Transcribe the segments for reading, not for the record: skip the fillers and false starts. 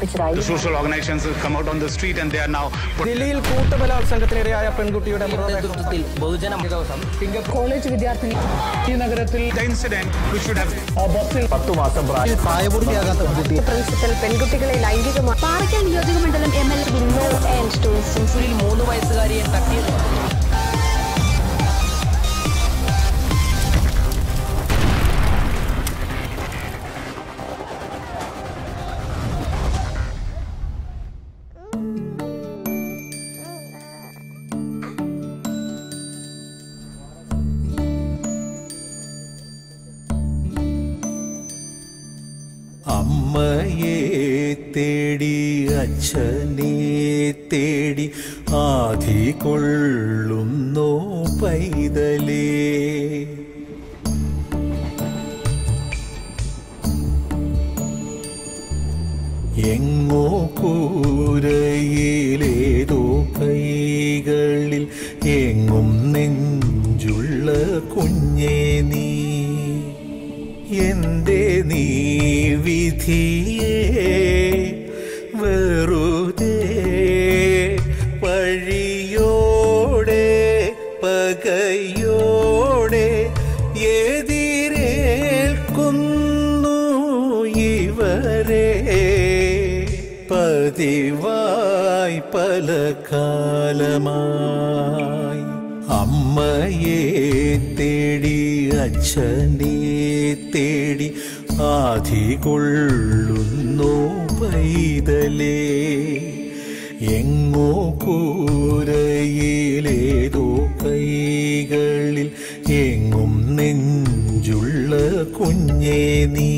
സംഘടിപ്പിച്ചതായി. The social organizations have come out on the street and they are now. ദില്ലിയിൽ കൂട്ടബലാത്സംഗത്തിനിരയായ പെൺകുട്ടിയുടെ നേതൃത്വത്തിൽ ബഹുജന ദിവസം കോളേജ് വിദ്യാർത്ഥിനി ഈ നഗരത്തിൽ the incident which should have ബസ്സിൽ 10 മാസം പ്രായപൂർത്തിയാകാത്ത കുട്ടി പ്രിൻസിപ്പൽ പെൺകുട്ടികളെ ലൈംഗികമായി പാറയ്ക്കൽ നിയോജക മണ്ഡലം MLA 3 വയസ്സുകാരിയെ തട്ടിയത്. അമ്മയെ തേടി അച്ഛനെ തേടി ആധി കൊള്ളുന്നോ പൈതലേ. എങ്ങോ കൂരയിലേതോ കൈകളിൽ എങ്ങും നെഞ്ചുള്ള കുഞ്ഞേ നീ. എന്റെ നീ വിധിയേ വെറുതെ വഴിയോടെ പകയോടെ എതിരേൽക്കുന്നു ഇവരെ. പതിവായി പല കാലമായി അമ്മയെ തേടി അച്ഛനെ തേടി ആധി കൊള്ളുന്നു പൈതലേ. എങ്ങോ കൂരയിലേതോ കൈകളിൽ എങ്ങും നെഞ്ചുള്ള കുഞ്ഞേ നീ.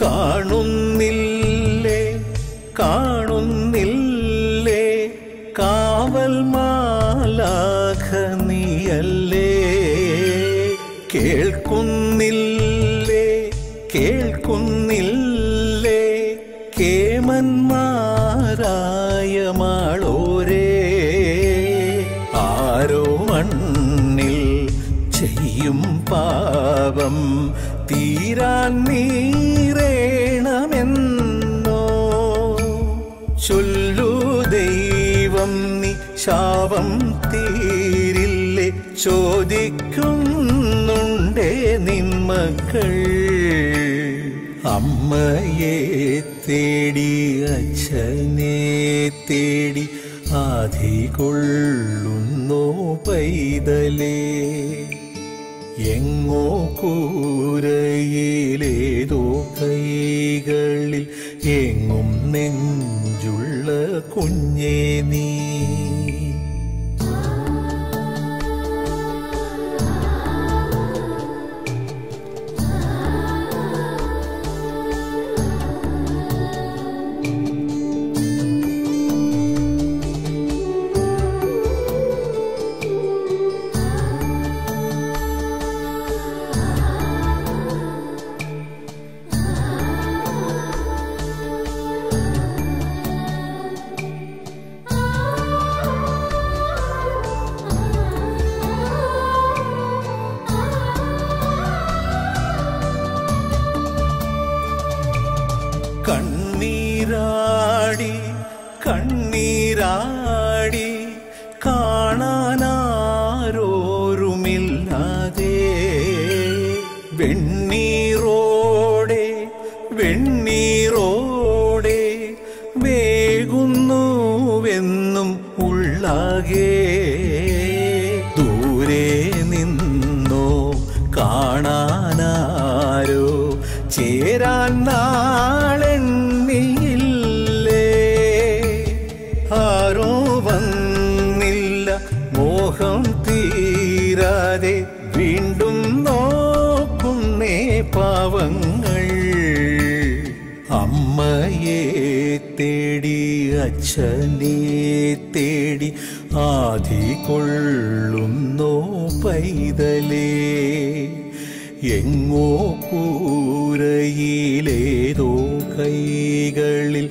കാണുന്നില്ലേ കാണുന്നില്ലേ കാവൽ മാലാഖ നീയല്ലേ. കേൾക്കുന്നില്ലേ കേൾക്കുന്നില്ലേ കേമന്മാരായ മാളോരേ. ആരോ മണ്ണിൽ ചെയ്യും പാപം തീരാൻ നീറേണമെന്നോ ചൊല്ലു ദൈവം നീ ശാപം തീരില്ലേ ചോദിക്കുന്നുണ്ടേ നിന്മക്കൾ. അമ്മയെ തേടി അച്ഛനെ തേടി ആധി കൊള്ളുന്നോ പൈതലേ. എങ്ങോ കൂരയിലേതോ കൈകളിൽ എങ്ങും നെഞ്ചുള്ള കുഞ്ഞേ നീ. കണ്ണീരാടി കണ്ണീരാടി കാണാനാരോരുമില്ലാതെ വെണ്ണീറോടെ വെണ്ണീറോടെ വേകുന്നുവെന്നും ഉള്ളാകെ. ദൂരെ നിന്നോ കാണാനാരോ ചേരാൻ നാളെണ്ണിയില്ലേ. ആരോ വന്നില്ല മോഹം തീരാതെ വീണ്ടും നോക്കുന്നേ പാവങ്ങൾ. അമ്മയെ തേടി അച്ഛനെ തേടി ആധി കൊള്ളുന്നോ പൈതലേ. എങ്ങോ കൂരയിലേതോ കൈകളിൽ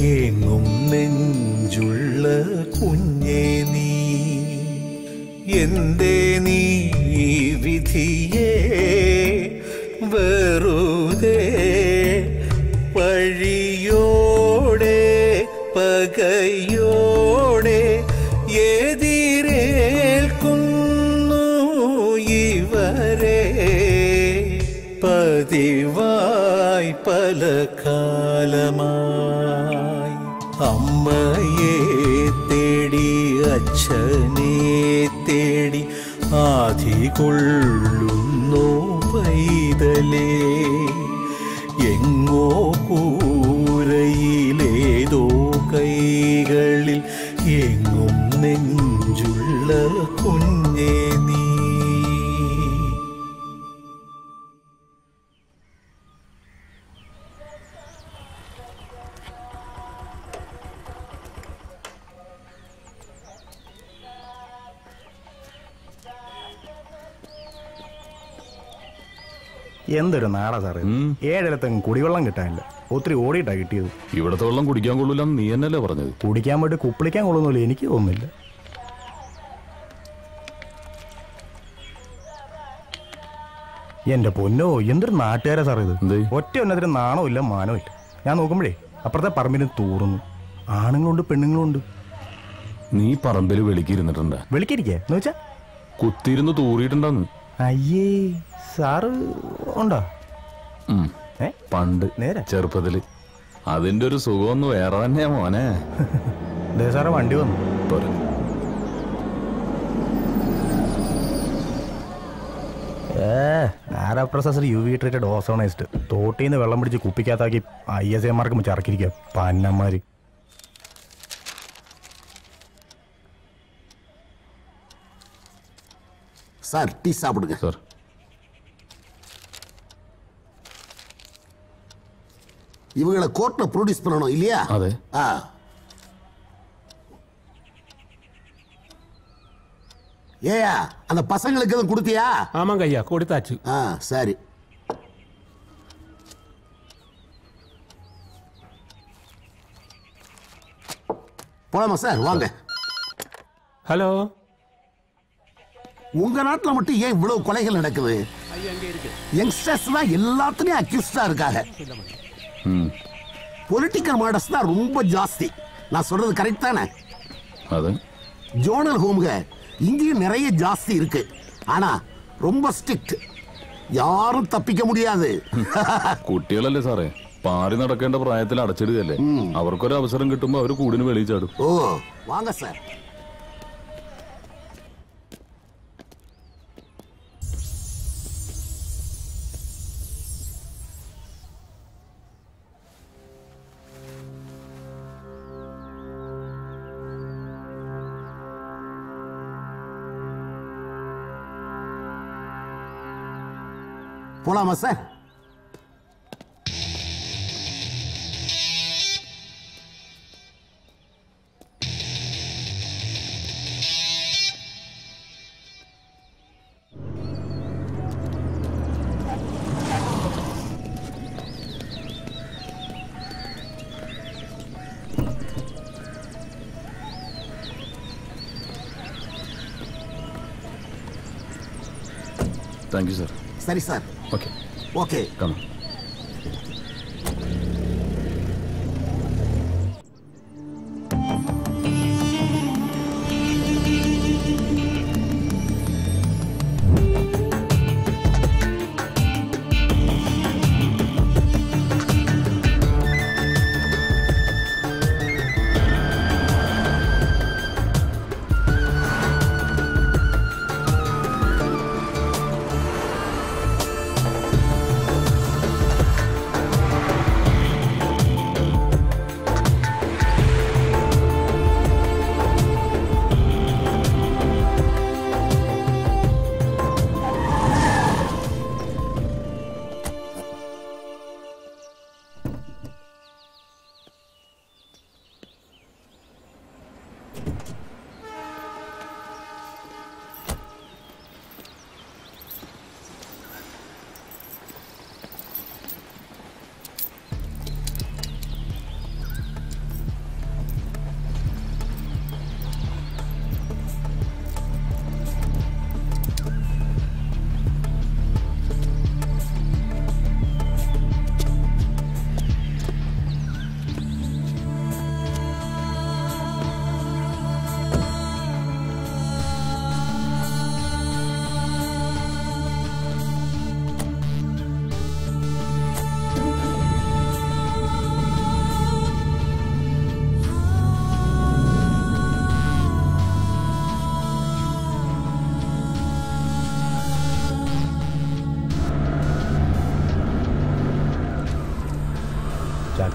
എങ്ങും നെഞ്ചുള്ള കുഞ്ഞേ നീ എന്തേ നീ വിധിയേ വെറുതെ വഴിയോടെ പകയോടെ എതിരേൽക്കുന്നു ഇവരെ പതിവായി പല കാലമായി അമ്മയെ തേടി അച്ഛനെ തേടി ആധി കൊള്ളുന്നു പൈതലേ എങ്ങോ കൂരയിലേതോ കൈകളിൽ എങ്ങും നെഞ്ചുള്ള കുഞ്ഞേ നീ. എന്തൊരു നാടാ സാറേ, 7 കുടിവെള്ളം കിട്ടാനില്ല. ഒത്തിരി ഓടിയിട്ടാ കിട്ടിയത്. ഇവിടത്തെ വെള്ളം കുടിക്കാൻ കൊള്ളൂല, നീ എന്നല്ലേ പറഞ്ഞത്? കുടിക്കാൻ പോയിട്ട് കുപ്പിളിക്കാൻ കൊള്ളുന്നില്ല, എനിക്ക് തോന്നുന്നില്ല. എന്റെ പൊന്നോ, എന്തൊരു നാട്ടുകാരാ സാറേ ഇത്. ഒറ്റ ഒന്നതിന് നാണോ ഇല്ല മാനോ ഇല്ല. ഞാൻ നോക്കുമ്പോഴേ അപ്പുറത്തെ പറമ്പിന് തൂറുന്നു. ആണുങ്ങളുണ്ട് പെണ്ണുങ്ങളുണ്ട്. നീ പറമ്പിൽ വെളിക്കിരുന്നിട്ടുണ്ടാ? വെളിക്കിരിക്കേ എന്ന് വെച്ചാ കുത്തിയിരുന്ന് തൂറിയിട്ടുണ്ടെന്ന്. അയ്യേ, സാറ് ഉണ്ടോ? പണ്ട് നേരെ ചെറുപ്പത്തില്. അതിന്റെ ഒരു സുഖമൊന്നും വേറെ തന്നെയാ മോനെ. സാറെ വണ്ടി വന്നു. ആരാപ്രൊസസർ UV ട്രീറ്റഡ് ഓസോണൈസ്ഡ്. തോട്ടീന്ന് വെള്ളം പിടിച്ച് കുപ്പിക്കകത്താക്കി ISAമാർക്ക് ചറക്കിരിക്കുക പന്നന്മാര്. சார் டீ சாப்பிடுங்க சார். இவங்களை கோர்ட்ல ப்ரொடியூஸ் பண்ணணும் இல்லையா? அதே. ஏயா அந்த பசங்களுக்கு எதுவும் கொடுத்தியா? ஆமாங்க ஐயா, கொடுத்தாச்சு. சரி. போலாமா சார்? வாங்க. ஹலோ. உங்க நாட்டில் மட்டும் ஏன் இவ்வளவு கொலைகள் நடக்குது? யங்ஸ்டர்ஸ் தான் எல்லாத்துலயும் அக்யூஸ்டா இருக்காங்க. பொலிட்டிக்கல் மர்டர்ஸ் தான் ரொம்ப ஜாஸ்தி. நான் சொல்றது கரெக்ட் தானே? ஜோனல் ஹோம்க இங்கேயும் நிறைய ஜாஸ்தி இருக்கு. ஆனா ரொம்ப ஸ்ட்ரிக்ட். யாரும் தப்பிக்க முடியாது. കുട്ടികളല്ലേ സാറേ, പാറി നടക്കേണ്ട പ്രായത്തിൽ അടച്ചിടുകയല്ലേ. അവർക്കൊരു അവസരം കിട്ടുമ്പോ അവര് കൂടിന് വെളിയിൽ ചാടും. ഓ വാങ്ങ സാർ. போலாமா சார்? Thank you, sir. சரி sir. Okay. Okay. Come on.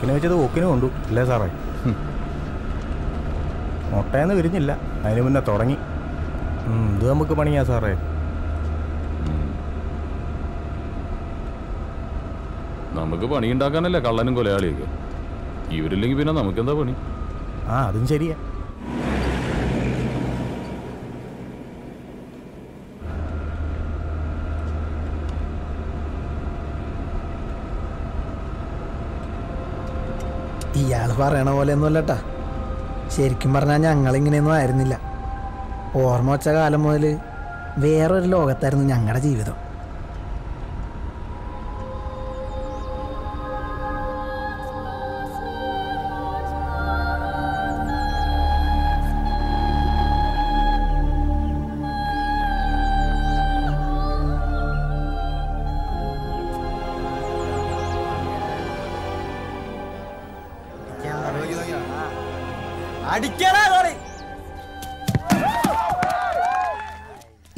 ഓക്കിനെ വെച്ചത് ഓക്കിന് കൊണ്ടു അല്ലേ സാറേ? മുട്ടയെന്ന് വിരിഞ്ഞില്ല, അതിന് മുന്നേ തുടങ്ങി. ഇത് നമുക്ക് പണിയാ സാറേ. നമുക്ക് പണിയുണ്ടാക്കാനല്ലേ കള്ളനും കൊലയാളിയൊക്കെ. ഇവരില്ലെങ്കിൽ പിന്നെ നമുക്കെന്താ പണി? അതും ശരിയാ. ഇയാൾ പറയണ പോലെ ഒന്നുമല്ലട്ടാ. ശരിക്കും പറഞ്ഞാൽ ഞങ്ങളിങ്ങനെയൊന്നും ആയിരുന്നില്ല. ഓർമ്മ വെച്ച കാലം മുതൽ വേറൊരു ലോകത്തായിരുന്നു ഞങ്ങളുടെ ജീവിതം.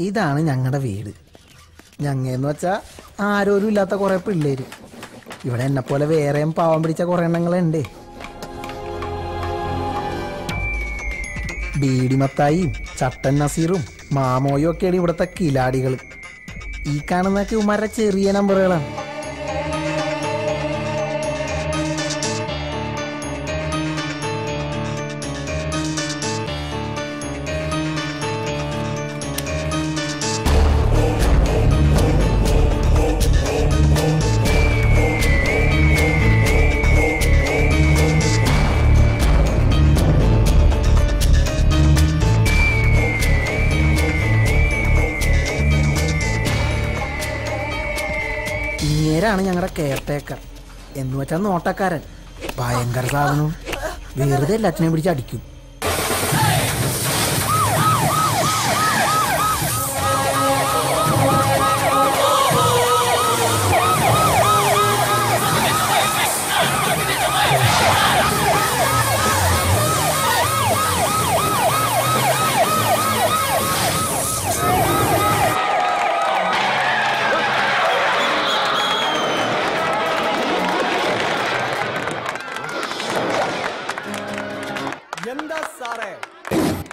ഇതാണ് ഞങ്ങളുടെ വീട്. ഞങ്ങെന്ന് വെച്ചാൽ ആരോരും ഇല്ലാത്ത കുറേ പിള്ളേര്. ഇവിടെ എന്നെപ്പോലെ വേറെയും പാവം പിടിച്ച കുറേ എണ്ണങ്ങളുണ്ട്. ബീഡിമത്തായിയും ചട്ടൻ നസീറും മാമോയും ഒക്കെയാണ് ഇവിടുത്തെ കിലാടികൾ. ഈ കാണുന്നൊക്കെ ഉമാരുടെ ചെറിയ നമ്പറുകളാണ്. ഇങ്ങേരാണ് ഞങ്ങളുടെ കെയർടേക്കർ. എന്ന് വെച്ചാൽ നോട്ടക്കാരൻ. ഭയങ്കര സാധനവും. വെറുതെ എല്ലാറ്റിനെയും പിടിച്ച് അടിക്കും.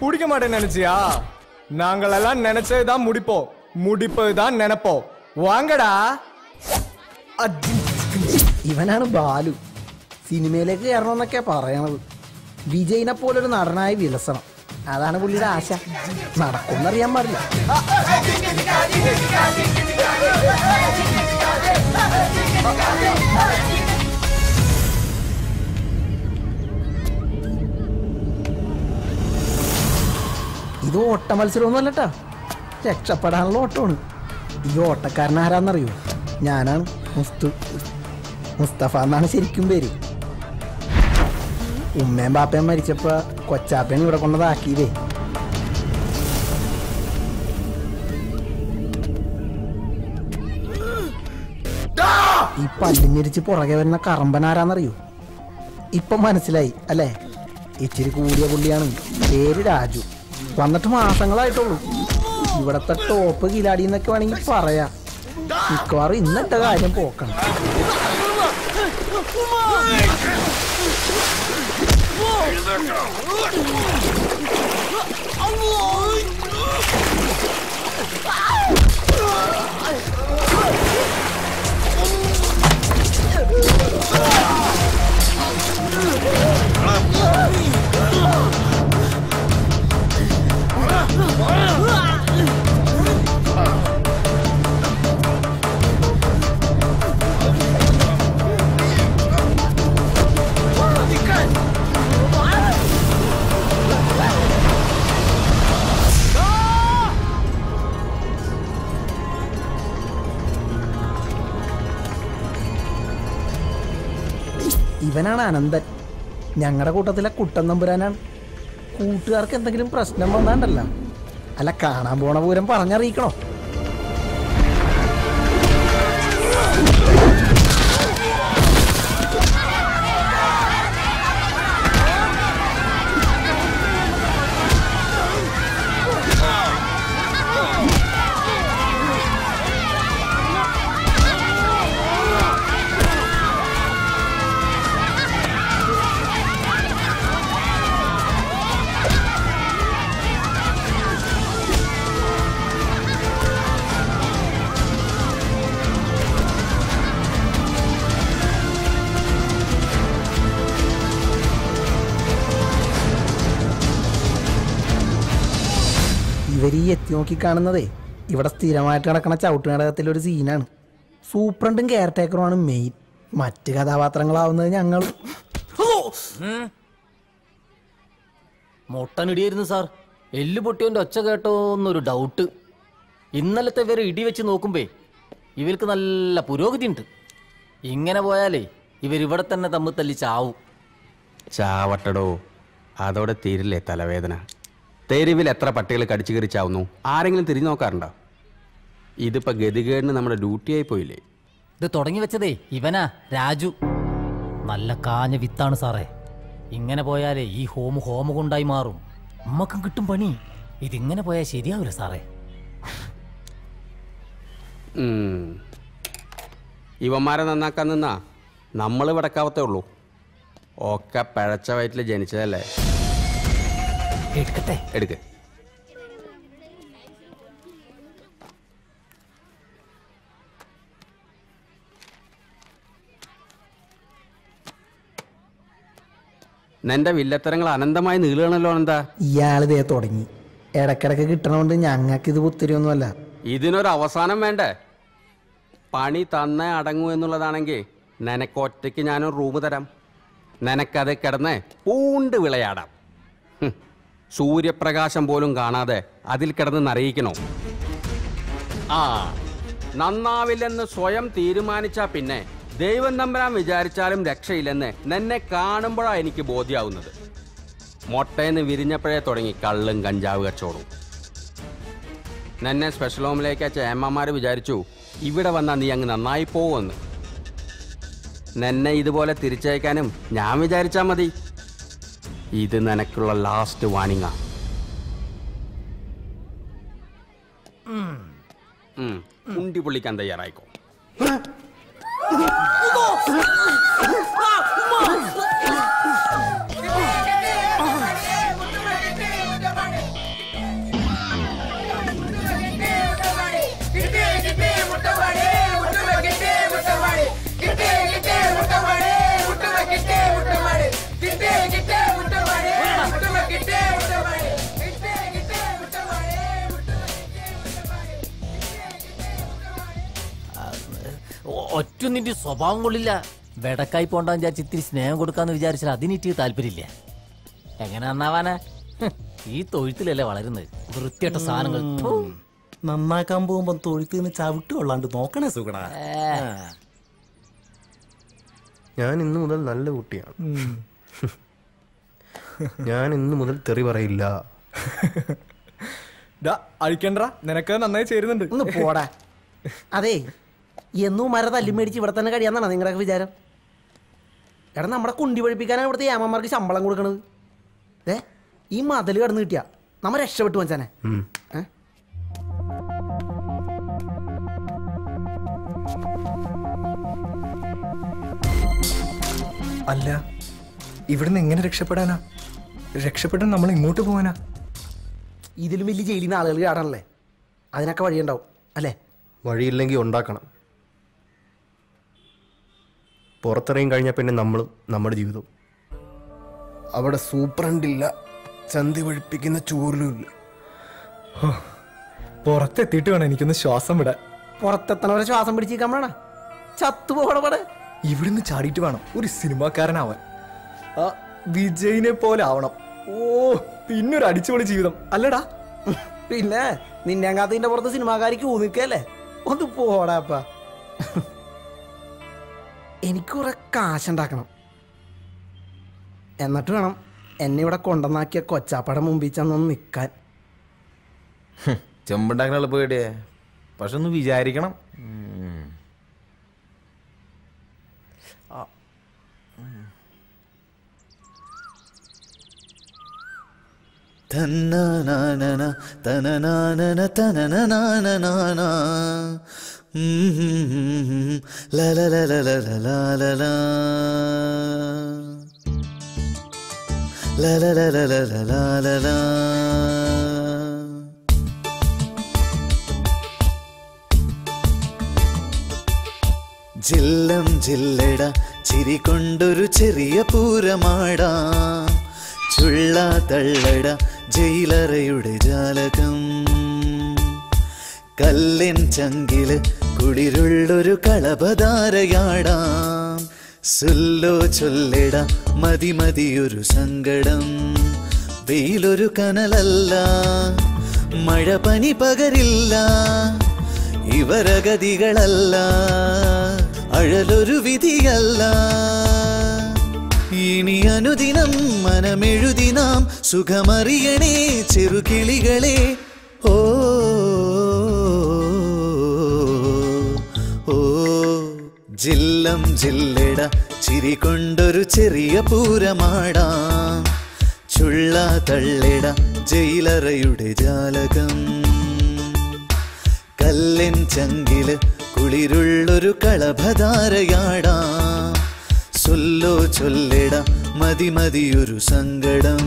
பிடிக்க மாட்டேன்னு நினைச்சியா? நாங்கள் எல்லாம் நினைச்சதுதான் முடிப்போம், முடிப்பதுதான் நினைப்போம். വാങ്ങടാ. ഇവനാണ് ബാലു. സിനിമയിലേക്ക് കയറണമെന്നൊക്കെ പറയണത്. വിജയിനെ പോലൊരു നടനായി വിലസണം. അതാണ് പുള്ളിയുടെ ആശ. നടക്കുമെന്നറിയാൻ പാടില്ല. ഇത് ഓട്ട മത്സരമൊന്നും അല്ലട്ടാ, രക്ഷപ്പെടാനുള്ള ഓട്ടമാണ്. ഈ ഓട്ടക്കാരൻ ആരാന്നറിയോ? ഞാനാണ്. മുസ്തഫ എന്നാണ് ശരിക്കും പേര്. ഉമ്മയും ബാപ്പയും മരിച്ചപ്പോ കൊച്ചാപ്പയാണ് ഇവിടെ കൊണ്ടതാക്കിയതേ. ഈ പല്ലിഞ്ഞിരിച്ച് പുറകെ വരുന്ന കറമ്പനാരാന്നറിയോ? ഇപ്പൊ മനസ്സിലായി അല്ലേ? ഇച്ചിരി കൂടിയ പുള്ളിയാണ്. പേര് രാജു. വന്നിട്ട് മാസങ്ങളായിട്ടുള്ളൂ. ഇവിടത്തെ ടോപ്പ് കിലാടി എന്നൊക്കെ വേണമെങ്കിൽ പറയാം. മിക്കവാറും ഇന്നത്തെ കാര്യം പോക്കണം. ഇവനാണ് അനന്തൻ. ഞങ്ങളുടെ കൂട്ടത്തിലെ കുട്ടൻ നമ്പുരാനാണ്. കൂട്ടുകാർക്ക് എന്തെങ്കിലും പ്രശ്നം വന്നാണ്ടല്ല, അല്ല കാണാൻ പോണ പൂരം പറഞ്ഞറിയിക്കണോ? ഇവരീ എത്തി നോക്കി കാണുന്നതേ ഇവിടെ സ്ഥിരമായിട്ട് കിടക്കുന്ന ചവിട്ട് നാടകത്തിലൊരു സീനാണ്. സൂപ്രണ്ടും കെയർ ടേക്കറുമാണ് മെയിൻ. മറ്റ് കഥാപാത്രങ്ങളാവുന്നത് ഞങ്ങൾ. മുട്ടനിടിയായിരുന്നു സാർ. എല്ല് പൊട്ടിയോന്റെ ഒച്ച കേട്ടോ എന്നൊരു ഡൗട്ട്. ഇന്നലത്തെ ഇവരെ ഇടി വെച്ച് നോക്കുമ്പേ ഇവർക്ക് നല്ല പുരോഗതി ഉണ്ട്. ഇങ്ങനെ പോയാലേ ഇവരിവിടെ തന്നെ തമ്മിൽ തല്ലി ചാവും. ചാവട്ടടോ, അതോടെ തീരില്ലേ തലവേദന. തെരുവിൽ എത്ര പട്ടികൾ കടിച്ചു കയറി ചാവുന്നു, ആരെങ്കിലും തിരിഞ്ഞു നോക്കാറുണ്ടോ? ഇതിപ്പോ ഗതികേടിന് നമ്മുടെ ഡ്യൂട്ടിയായി പോയില്ലേ. ഇത് തുടങ്ങി വെച്ചതേ ഇവനാ, രാജു. നല്ല കാഞ്ഞ വിത്താണ് സാറേ. ഇങ്ങനെ പോയാലേ ഈ ഹോമ കൊണ്ടായി മാറും. നമ്മക്കും കിട്ടും പണി. ഇതിങ്ങനെ പോയാൽ ശരിയാവില്ല സാറേ. ഇവന്മാരെ നന്നാക്കാൻ നിന്നാ നമ്മൾ വിടക്കാവത്തേ ഉള്ളൂ. ഒക്കെ പഴച്ച വയറ്റിൽ ജനിച്ചതല്ലേ. എടുക്ക്. നിന്റെ വില്ലത്തരങ്ങൾ അനന്തമായി നീളുകയാണല്ലോ. എന്താ ഇയാളിതേ തുടങ്ങി. ഇടക്കിടക്ക് കിട്ടണോണ്ട് ഞങ്ങൾക്ക് ഇത് പുത്തിരിയൊന്നുമല്ല. ഇതിനൊരു അവസാനം വേണ്ടേ? പണി തന്നേ അടങ്ങൂ എന്നുള്ളതാണെങ്കിൽ നിനക്കൊറ്റയ്ക്ക് ഞാനൊരു റൂം തരാം. നിനക്കത് കിടന്ന് പൂണ്ട് വിളയാടാം. സൂര്യപ്രകാശം പോലും കാണാതെ അതിൽ കിടന്ന് നിറയിക്കണോ? നന്നാവില്ലെന്ന് സ്വയം തീരുമാനിച്ചാ പിന്നെ ദൈവം തമ്പുരാൻ വിചാരിച്ചാലും രക്ഷയില്ലെന്ന് നിന്നെ കാണുമ്പോഴാണ് എനിക്ക് ബോധ്യമാവുന്നത്. മൊട്ടേന്ന് വിരിഞ്ഞപ്പോഴേ തുടങ്ങി കള്ളും കഞ്ചാവ് കച്ചവടവും. നിന്നെ സ്പെഷ്യൽ ഹോമിലേക്ക് അയച്ച ഏമ്മമാർ വിചാരിച്ചു ഇവിടെ വന്നാൽ നീ അങ്ങ് നന്നായി പോവുമെന്ന്. നിന്നെ ഇതുപോലെ തിരിച്ചയക്കാനും ഞാൻ വിചാരിച്ചാൽ മതി. ഇത് നിനക്കുള്ള ലാസ്റ്റ് വാണിങ്ങാ. കുണ്ടി പൊള്ളിക്കാൻ തയ്യാറായിക്കോ. ഒറ്റ നിന്റെ സ്വഭാവം കൊള്ളില്ല. വെടക്കായി പോണ്ടാന്ന് വിചാരിച്ച് ഇത്തിരി സ്നേഹം കൊടുക്കാന്ന് വിചാരിച്ചാൽ അതിനിട്ട് താല്പര്യമില്ല. എങ്ങനെ നന്നാവാനാ? ഈ തൊഴുത്തിലല്ലേ വളരുന്നത്. വൃത്തിയായിട്ട സാധനങ്ങൾ നന്നാക്കാൻ പോകുമ്പോ തൊഴുത്തിന് ചവിട്ട് കൊള്ളാണ്ട് നോക്കണേ സുഗണ. ഞാൻ ഇന്നു മുതൽ നല്ല കുട്ടിയാണ്. ഞാൻ ഇന്നു മുതൽ തെറി പറയില്ല. അഴിക്കണ്ട, നിനക്ക് നന്നായി ചേരുന്നുണ്ട്. ഒന്ന് പോടാ. അതെ, എന്നും മര തല്ലി മേടിച്ച് ഇവിടെ തന്നെ കഴിയാന്നാണ് നിങ്ങളുടെ വിചാരം? എടാ, നമ്മുടെ കുണ്ടി പഴിപ്പിക്കാനാണ് ഇവിടുത്തെ ഏമ്മമാർക്ക് ശമ്പളം കൊടുക്കണത്. ഈ മതിൽ കടന്നു കിട്ടിയ നമ്മ രക്ഷപ്പെട്ടു വച്ചാനെ. അല്ല, ഇവിടുന്ന് എങ്ങനെ രക്ഷപ്പെടാനാ? രക്ഷപ്പെട്ടാൻ നമ്മൾ ഇങ്ങോട്ട് പോവാനാ? ഇതിലും വലിയ ജയിലിൽ നിന്ന് ആളുകൾ ചാടാനല്ലേ? അതിനൊക്കെ വഴിയുണ്ടാവും അല്ലേ? വഴിയില്ലെങ്കിൽ ഉണ്ടാക്കണം. പുറത്തിറങ്ങി കഴിഞ്ഞാൽ പിന്നെ നമ്മളും നമ്മുടെ ജീവിതവും. അവിടെ സൂപ്രണ്ടില്ല, ചന്തി വഴിപ്പിക്കുന്ന ചൂരിലും ഇല്ല. പുറത്തെത്തിയിട്ട് വേണം എനിക്കൊന്ന് ശ്വാസം വിടാൻ. പുറത്തെത്തണവരെ ശ്വാസം പിടിച്ചിരിക്കാൻ ചത്തുപോകണ. ഇവിടുന്ന് ചാടിയിട്ട് വേണം ഒരു സിനിമാക്കാരനാവാൻ. വിജയിനെ പോലെ ആവണം. ഓ, പിന്നൊരു അടിച്ചുപൊളി ജീവിതം അല്ലടാ. പിന്നെ നിന്നെ കാത്തിന്റെ പുറത്ത് സിനിമാക്കാരിക്ക് ഊന്നിക്കല്ലേ? ഒന്ന് പോടാപ്പ. എനിക്ക് കുറെ കാശുണ്ടാക്കണം. എന്നിട്ട് വേണം എന്നെ ഇവിടെ കൊണ്ടുവന്നാക്കിയ കൊച്ചാപ്പട മുമ്പിൽ ചെന്നൊന്ന് നിൽക്കാൻ. ചെമ്പുണ്ടാക്കുന്ന പേടിയേ, പക്ഷെ ഒന്ന് വിചാരിക്കണം. തന്നനാനന തനനാനന തനനാനനാന ലലലലലലലല ലലലലലലല ജില്ലം ജില്ലട ചിരി കൊണ്ടൊരു ചെറിയ പൂരമാടാം ചുള്ള തള്ളട ജയിലറയുടെ ജാലകം. കല്ലിൻ ചങ്കില് കുളിരുള്ളൊരു കളഭധാരയാടാം. സുല്ലോ ചൊല്ലിട മതി മതിയൊരു സങ്കടം. വെയിലൊരു കനലല്ല, മഴ പനി പകരില്ല, ഇവരഗതികളല്ല, അഴലൊരു വിധിയല്ല. ഇനി അനുദിനം മനമെഴുതിനാം സുഖമറിയണേ ചെറുകിളികളെ. ഓ ഓ ജില്ലം ജില്ലട ചിരി കൊണ്ടൊരു ചെറിയ പൂരമാടാം. ചുള്ള തള്ളിട ജയിലറയുടെ ജാലകം. കല്ലിൻ ചങ്കില് കുളിരുള്ളൊരു കളഭധാരയാടാം. സൊല്ലോ ചൊല്ലിട മതി മതിയൊരു സങ്കടം.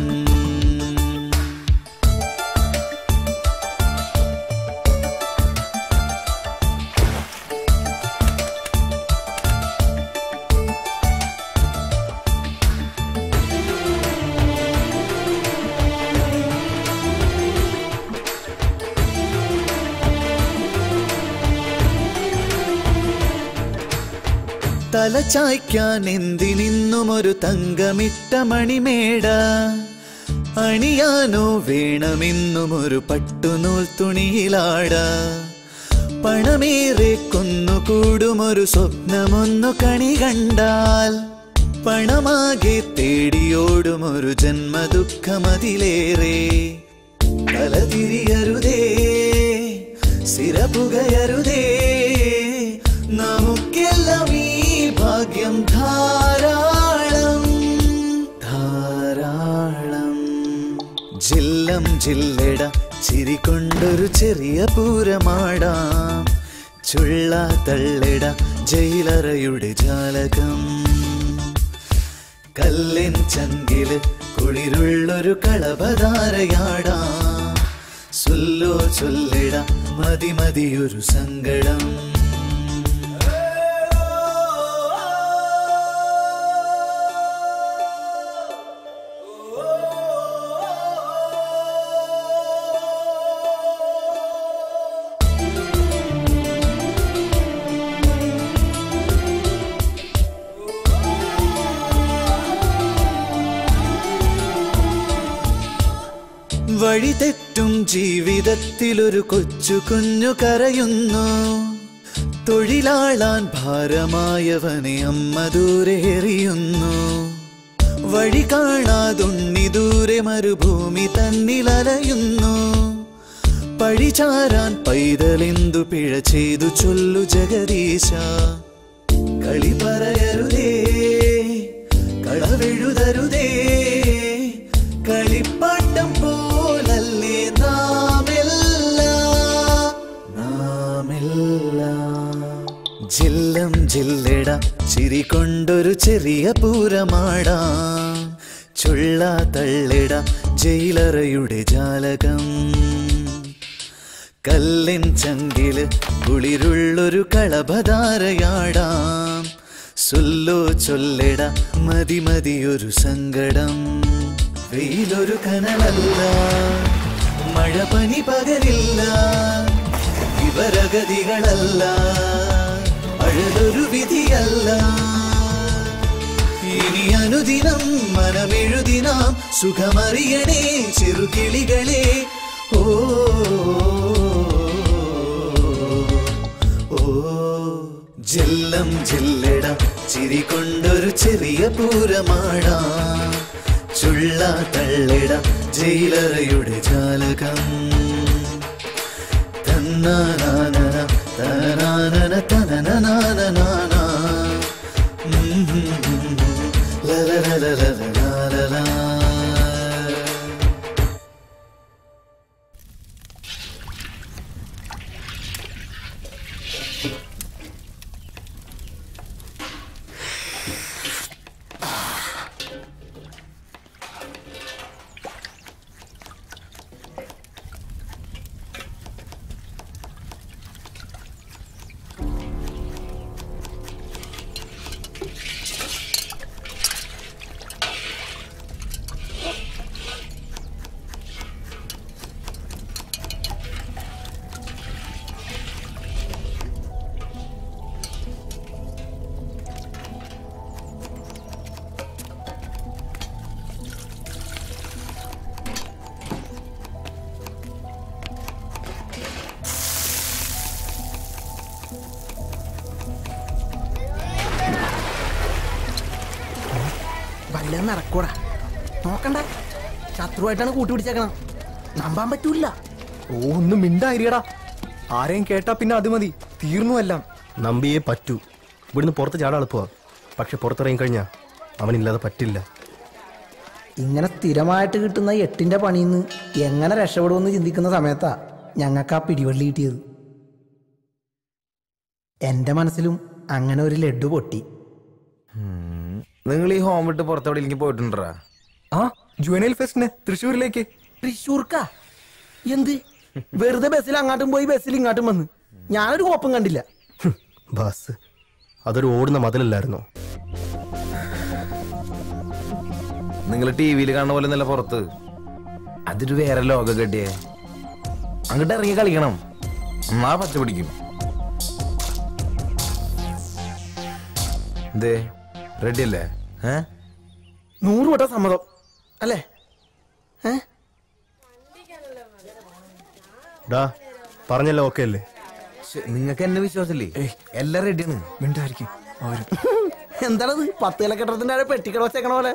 തലചായ്ക്കാൻ എന്തിനിന്നും ഒരു തങ്കമിട്ട മണിമേട. അണിയാനോ വേണമെന്നും ഒരു പട്ടുനൂൽ തുണിയിലാട. പണമേറെ കൊന്നുകൂടുമൊരു സ്വപ്നമൊന്നു കണി കണ്ടാൽ. പണമാകെ തേടിയോടുമൊരു ജന്മദുഃഖമതിലേറെ. തലതിരിയരുതേ, സിരപുകയരുതേ, നമുക്കെല്ലാം ഈ ഭാഗ്യം ധാരാളം ധാരാളം. ജില്ലം ജില്ലട ചിരി കൊണ്ടൊരു ചെറിയ പൂരമാടാം. ചുള്ള തള്ളിട ജയിലറയുടെ ജാലകം. കല്ലിൻ ചങ്കില് കുളിരുള്ളൊരു കളഭധാരയാടാം. സുല്ലോ ചൊല്ലിട മതി മതിയൊരു സങ്കടം. വഴി തെറ്റും ജീവിതത്തിലൊരു കൊച്ചു കുഞ്ഞു കരയുന്നു. തൊഴിലാളാൻ ഭാരമായവനെ അമ്മ ദൂരെ എറിയുന്നു. വഴി കാണാതുണ്ണി ദൂരെ മരുഭൂമി തന്നിലലയുന്നു. പഴിചാരാൻ പൈതലെന്തു പിഴ ചെയ്തു ചൊല്ലു ജഗദീശ. കളി പറയരുതേ, കളവെഴുതരുതേ, കളിപ്പാട്ടം പോലല്ലേ നാമെല്ലാം. ജില്ലം ജില്ലട ചിരി കൊണ്ടൊരു ചെറിയ പൂരമാടാം. ചുള്ള തള്ളിട ജയിലറയുടെ ജാലകം. കല്ലിൻ ചങ്കില് കുളിരുള്ളൊരു കളഭധാരയാടാം. സുല്ലോ ചൊല്ലിട മതി മതിയൊരു സങ്കടം. വെയിലൊരു കനലല്ല, മഴ പനി പകരില്ല, ഇവരഗതികളല്ല, അഴലൊരു വിധിയല്ല. ഇനി അനുദിനം മനമെഴുതിനാം സുഖമറിയണേ ചെറുകിളികളെ. ഓ ഓ ജില്ലം ജില്ലട ചിരി കൊണ്ടൊരു ചെറിയ പൂരമാടാം. ചുള്ള തള്ളിട ജയിലറയുടെ ജാലകം. തന്നാനാനന തനാനന തനനാനനാന. ലലലലലലലലല. വല്ലതും നടക്കൂടാ. നോക്കണ്ട, ശത്രുവായിട്ടാണ് കൂട്ടുപിടിച്ചേക്കണം. നമ്പാൻ പറ്റൂല. ഓ ഒന്നും മിണ്ടായിരിക്കടാ. ആരെയും കേട്ടാ പിന്നെ അത് മതി, തീർന്നു എല്ലാം. നമ്പിയേ പറ്റൂ. ഇവിടുന്ന് പുറത്ത് ചാടാൻ എളുപ്പമാ, പക്ഷെ പുറത്തിറങ്ങി കഴിഞ്ഞാൽ അവനില്ലാതെ പറ്റില്ല. ഇങ്ങനെ സ്ഥിരമായിട്ട് കിട്ടുന്ന 8ന്റെ പണിയിൽ നിന്ന് എങ്ങനെ രക്ഷപ്പെടുമെന്ന് ചിന്തിക്കുന്ന സമയത്താ ഞങ്ങൾക്ക് ആ പിടിവള്ളി കിട്ടിയത്. എന്റെ മനസ്സിലും അങ്ങനെ ഒരു ലഡ്ഡു പൊട്ടി. നിങ്ങൾ ഈ ഹോം വിട്ട് പുറത്തെവിടെയെങ്കിലും പോയിട്ടുണ്ടാ? ആ ജുവനൈൽ ഫെസ്റ്റിന് തൃശ്ശൂരിലേക്ക്. തൃശ്ശൂർക്കാ? എന്ത് വെറുതെ ബസ്സിൽ അങ്ങോട്ടും പോയി ബസ്സിൽ ഇങ്ങോട്ടും വന്ന് ഞാനൊരു കോപ്പം കണ്ടില്ല. ബസ് അതൊരു ഓടുന്ന മതിലല്ലായിരുന്നോ? നിങ്ങൾ ടിവിയിൽ കാണുന്ന പോലെ നല്ല പുറത്ത് അതൊരു വേറെ ലോക ഗഡിയെ. അങ്ങോട്ട് ഇറങ്ങി കളിക്കണം, എന്നാ പച്ച പിടിക്കും. എന്തേ റെഡി അല്ലേ? 100 വട്ടം സമ്മതം അല്ലേ? പറഞ്ഞല്ലോ ഓക്കെ അല്ലേ? നിങ്ങൾക്ക് എന്നെ വിശ്വാസമില്ലേ? എല്ലാം റെഡിയാണ്. മിണ്ടായിരിക്കും അവര്. എന്താണത് 10 കിലക്കെട്ടത്തിന്റെ പെട്ടിക്കട വെച്ചേക്കണ പോലെ?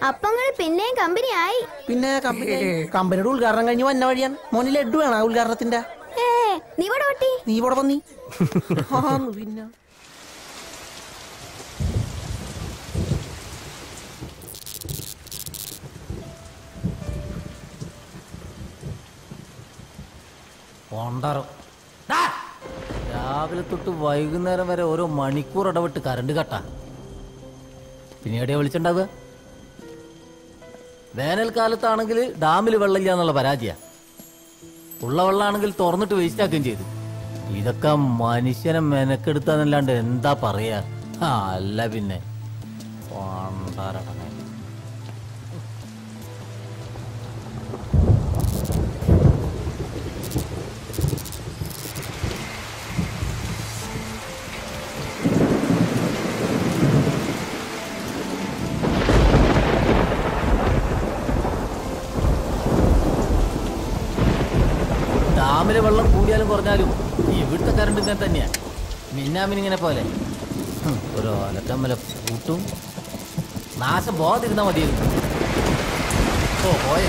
അപ്പങ്ങൾ പിന്നെയും കമ്പനി ആയി. പിന്നെ കമ്പനിയുടെ ഉദ്ഘാടനം കഴിഞ്ഞ് വന്ന വഴിയാണ്. മോന് ലഡ്ഡു വേണം ഉദ്ഘാടനത്തിന്റെ? നീ ഇവിടെ വന്നി. പിന്നെ രാവിലെ തൊട്ട് വൈകുന്നേരം വരെ ഓരോ മണിക്കൂർ ഇടവിട്ട് കറണ്ട് കട്ടാ. പിന്നെ എവിടെയാ വിളിച്ചിട്ടുണ്ടാവുക? വേനൽക്കാലത്താണെങ്കിൽ ഡാമിൽ വെള്ളമില്ല എന്നുള്ള പരാജയ. ഉള്ള വെള്ളമാണെങ്കിൽ തുറന്നിട്ട് വേസ്റ്റ് ആക്കുകയും ചെയ്തു. ഇതൊക്കെ മനുഷ്യനെ മെനക്കെടുത്താന്നല്ലാണ്ട് എന്താ പറയാ? അല്ല പിന്നെ ഡാമിലെ വെള്ളം കൂടിയാലും കുറഞ്ഞാലും ഇവിടുത്തെ കറണ്ട് ഇങ്ങനെ തന്നെയാ. മിന്നാമിനിങ്ങനെ പോലെ ഒരു ഒലക്കമ്മല കൂട്ടും. നാശം പോകാതിരുന്നാ മതിയായിരുന്നു. ഓ പോയ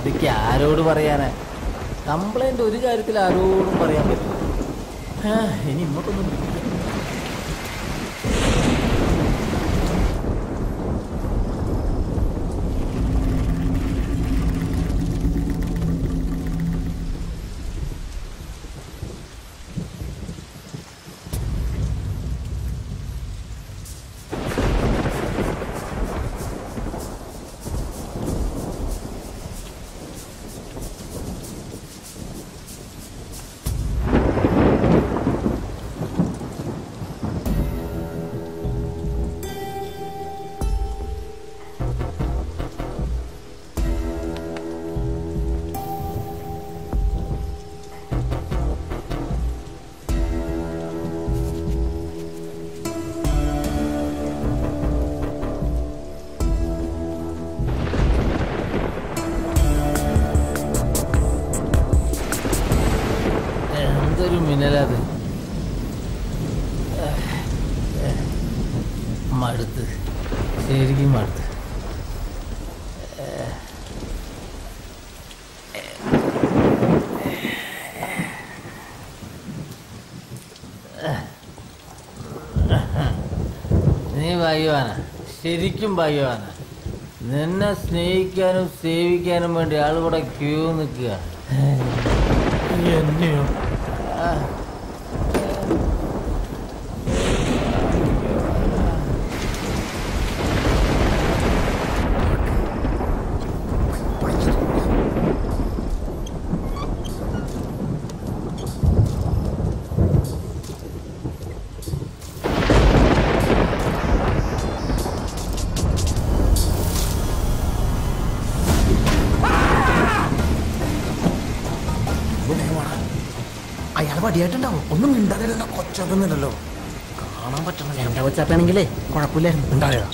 ഇതൊക്കെ ആരോട് പറയാനാ? കംപ്ലൈന്റ് ഒരു കാര്യത്തിൽ ആരോടും പറയാൻ പറ്റും. ഇനി ഇങ്ങോട്ടൊന്നും മിന്നലത് മടുത്ത്, ശരിക്കും മടുത്ത്. നീ ഭാഗ്യവാനാ, ശരിക്കും ഭാഗ്യവാനാ. നിന്നെ സ്നേഹിക്കാനും സേവിക്കാനും വേണ്ടി ആളുകൂടെ ക്യൂ നിൽക്കുക. എന്നെയോ? അയാൾ വടിയായിട്ടുണ്ടാവും. ഒന്നും മിണ്ടാതിരുന്ന കൊച്ചൊന്നുമില്ലല്ലോ, കാണാൻ പറ്റണം. എന്റെ കൊച്ചാപ്പാണെങ്കിലേ കുഴപ്പമില്ലായിരുന്നു. ഉണ്ടായോ?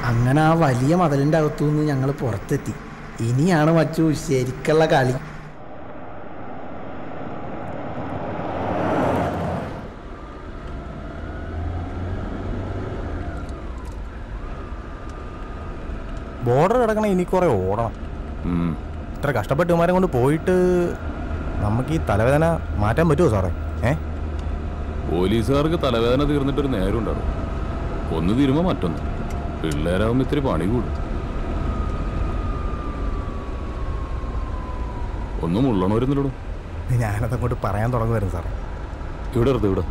അങ്ങനെ ആ വലിയ മതിലിൻ്റെ അകത്തുനിന്ന് ഞങ്ങൾ പുറത്തെത്തി. ഇനിയാണ് മച്ചു ശരിക്കുള്ള കളി. ബോർഡർ കിടക്കണ ഇനി കുറെ ഓടണം. ഇത്ര കഷ്ടപ്പെട്ടുമാരെ കൊണ്ട് പോയിട്ട് നമുക്ക് ഈ തലവേദന മാറ്റാൻ പറ്റുമോ സാറേ? പോലീസുകാർക്ക് തലവേദന തീർന്നിട്ടൊരു നേരം ഉണ്ടാവും. ഒന്ന് തീരുമ്പോ മറ്റൊന്ന്. പിള്ളേരാവുമ്പോ ഇത്തിരി പണി കൂടും. ഒന്നും ഉള്ളണവരുന്നില്ലടോ. ഞാനതങ്ങോട്ട് പറയാൻ തുടങ്ങുമായിരുന്നു സാറേ. ഇവിടെ എടുത്ത് ഇവിടെ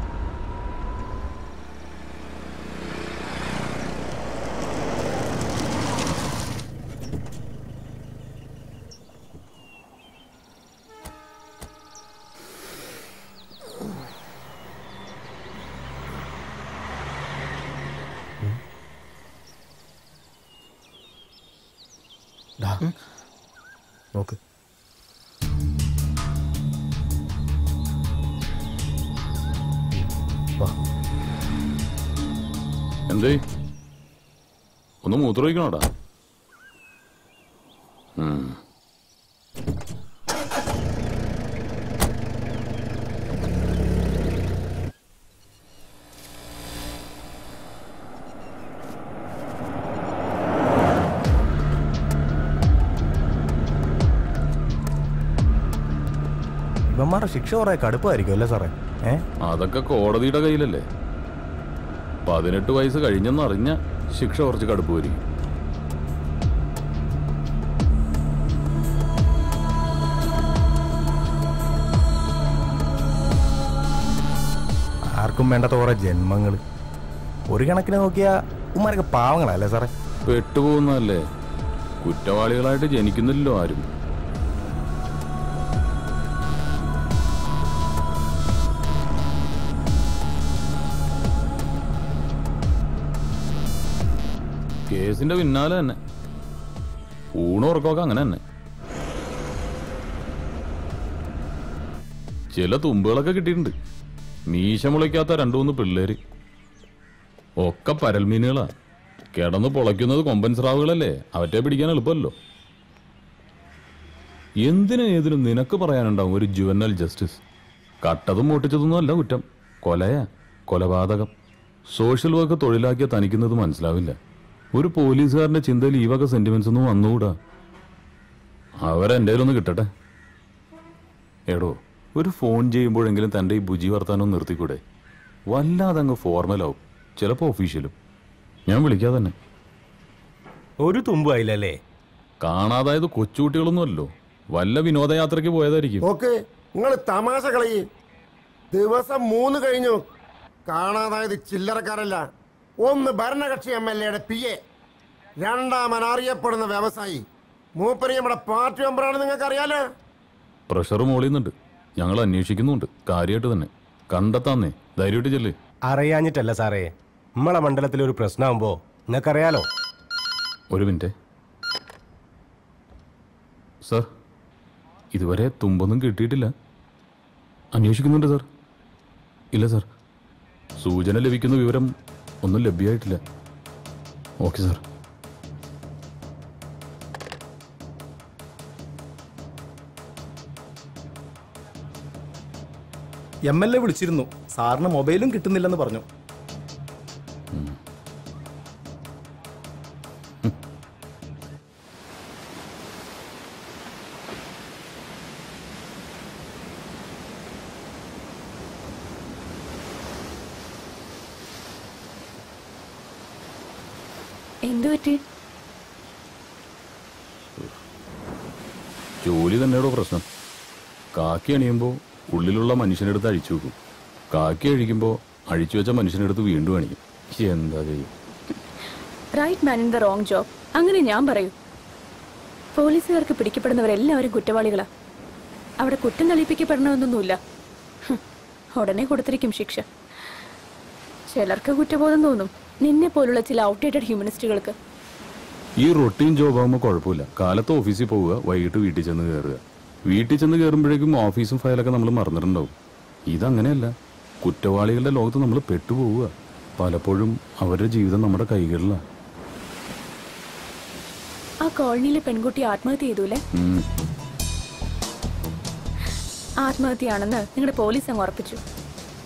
നോക്ക്. എന്തേ ഒന്ന് മൂത്രമൊഴിക്കണോടാ? ഇവന്മാരുടെ ശിക്ഷ കുറെ കടുപ്പമായിരിക്കും അല്ലേ സാറേ? അതൊക്കെ കോടതിയുടെ കയ്യിലല്ലേ. 18 വയസ്സ് കഴിഞ്ഞെന്നറിഞ്ഞ ശിക്ഷ കുറച്ച് കടുപ്പ് വരും. ആർക്കും വേണ്ടാത്ത കുറെ ജന്മങ്ങൾ. ഒരു കണക്കിന് നോക്കിയാ ഉമ്മാരൊക്കെ പാവങ്ങളല്ലേ സാറേ? പെട്ടുപോകുന്നതല്ലേ. കുറ്റവാളികളായിട്ട് ജനിക്കുന്നില്ലല്ലോ ആരും. കേസിന്റെ പിന്നാലെ തന്നെ ഊണുറക്കമൊക്കെ അങ്ങനെ തന്നെ. ചില തുമ്പുകളൊക്കെ കിട്ടിയിട്ടുണ്ട്. മീശ മുളയ്ക്കാത്ത 2-3 പിള്ളേര്. ഒക്കെ പരൽമീനുകളാ. കിടന്ന് പൊളയ്ക്കുന്നത് കൊമ്പൻ സ്രാവുകളല്ലേ. അവറ്റെ പിടിക്കാൻ എളുപ്പമല്ലോ. ഏതിനും നിനക്ക് പറയാനുണ്ടാവും ഒരു ജുവനൽ ജസ്റ്റിസ്. കട്ടതും മോട്ടിച്ചതൊന്നും അല്ല കുറ്റം. കൊലയാ, കൊലപാതകം. സോഷ്യൽ വർക്ക് തൊഴിലാക്കിയ തനിക്കുന്നത് മനസ്സിലാവില്ല. ഒരു പോലീസുകാരന്റെ ചിന്തയിൽ ഈ വക സെന്റിമെന്റ്സ് ഒന്നും വന്നുകൂടാ. അവരെൻ്റെ ഒന്ന് കിട്ടട്ടെ. എടോ, ഒരു ഫോൺ ചെയ്യുമ്പോഴെങ്കിലും തൻ്റെ ഈ ബുജി വർത്താനം നിർത്തിക്കൂടെ? വല്ലാതെ അങ്ങ് ഫോർമലാവും, ചിലപ്പോൾ ഒഫീഷ്യലും. ഞാൻ വിളിക്കാതെ തന്നെ. ഒരു തുമ്പായില്ലല്ലേ? കാണാതായത് കൊച്ചുകുട്ടികളൊന്നുമല്ലോ. വല്ല വിനോദയാത്രയ്ക്ക് പോയതായിരിക്കും. ഓക്കെ, നിങ്ങൾ തമാശ കളി. ദിവസം 3 കഴിഞ്ഞു. കാണാതായത് ചില്ലറക്കാരല്ല. ഒന്ന് ഭരണകക്ഷി MLA PA, രണ്ടാമൻ അറിയപ്പെടുന്ന വ്യവസായി. മൂപ്പര് നമ്മുടെ പാർട്ടി മെമ്പറാണ്. നിങ്ങൾക്ക് അറിയാലോ. പ്രഷർ മോളിയുന്നുണ്ട്. ഞങ്ങൾ അന്വേഷിക്കുന്നുണ്ട്. കാര്യമായിട്ട് തന്നെ കണ്ടെത്താന്നേ. ധൈര്യമായിട്ട് ചെല്ലേ. അറിയാഞ്ഞിട്ടല്ല സാറേ, നമ്മളെ മണ്ഡലത്തിലൊരു പ്രശ്നമാകുമ്പോ നിങ്ങൾക്കറിയാലോ. ഒരു മിനിറ്റ് സാർ. ഇതുവരെ തുമ്പൊന്നും കിട്ടിയിട്ടില്ല. അന്വേഷിക്കുന്നുണ്ട് സാർ. ഇല്ല സാർ, സൂചന ലഭിക്കുന്ന വിവരം ഒന്നും ലഭ്യമായിട്ടില്ല. Okay sir. MLA വിളിച്ചിരുന്നു. സാറിന് മൊബൈലും കിട്ടുന്നില്ലെന്ന് പറഞ്ഞു. എന്തു പറ്റി? ജോലി തന്നെയാണോ പ്രശ്നം? കാക്കി അണിയുമ്പോൾ ഉള്ളിലുള്ള മനുഷ്യനെടുത്ത് അഴിച്ചു വെക്കും. കാക്കി അഴിക്കുമ്പോൾ അഴിച്ചു വെച്ച മനുഷ്യനെടുത്ത് വീണ്ടും അണിയും. എന്താ ചെയ്യും? Right man in the wrong job. അങ്ങനെ ഞാൻ പറയൂ. പോലീസുകാർക്ക് പിടിക്കപ്പെടുന്നവരെല്ലാവരും കുറ്റവാളികളാ. അവിടെ കുറ്റം തെളിയിപ്പിക്കപ്പെടണമെന്നൊന്നുമില്ല. ഉടനെ കൊടുത്തിരിക്കും ശിക്ഷ. ചിലർക്ക് കുറ്റബോധം തോന്നും, നിന്നെ പോലുള്ള ചില ഔട്ട്ഡേറ്റഡ് ഹ്യൂമനിസ്റ്റുകൾക്ക്. ഈ റൊട്ടീൻ ജോബ് ആകുമ്പോൾ കുഴപ്പമില്ല. കാലത്ത് ഓഫീസിൽ പോവുക, വൈകിട്ട് വീട്ടിൽ ചെന്ന് കയറുക. വീട്ടിൽ ചെന്ന് കയറുമ്പോഴേക്കും ഓഫീസും ഫയലൊക്കെ നമ്മൾ മറന്നിട്ടുണ്ടാവും. ഇതങ്ങനെയല്ല. കുറ്റവാളികളുടെ ലോകത്ത് നമ്മൾ പെട്ടുപോവുക. പലപ്പോഴും അവരുടെ ജീവിതം നമ്മുടെ കൈകളിലാണ്. കോളനിയിലെ പെൺകുട്ടി ആത്മഹത്യ ചെയ്തൂലേ? ആത്മഹത്യയാണെന്ന് നിങ്ങളുടെ പോലീസ് അങ്ങ് ഉറപ്പിച്ചു.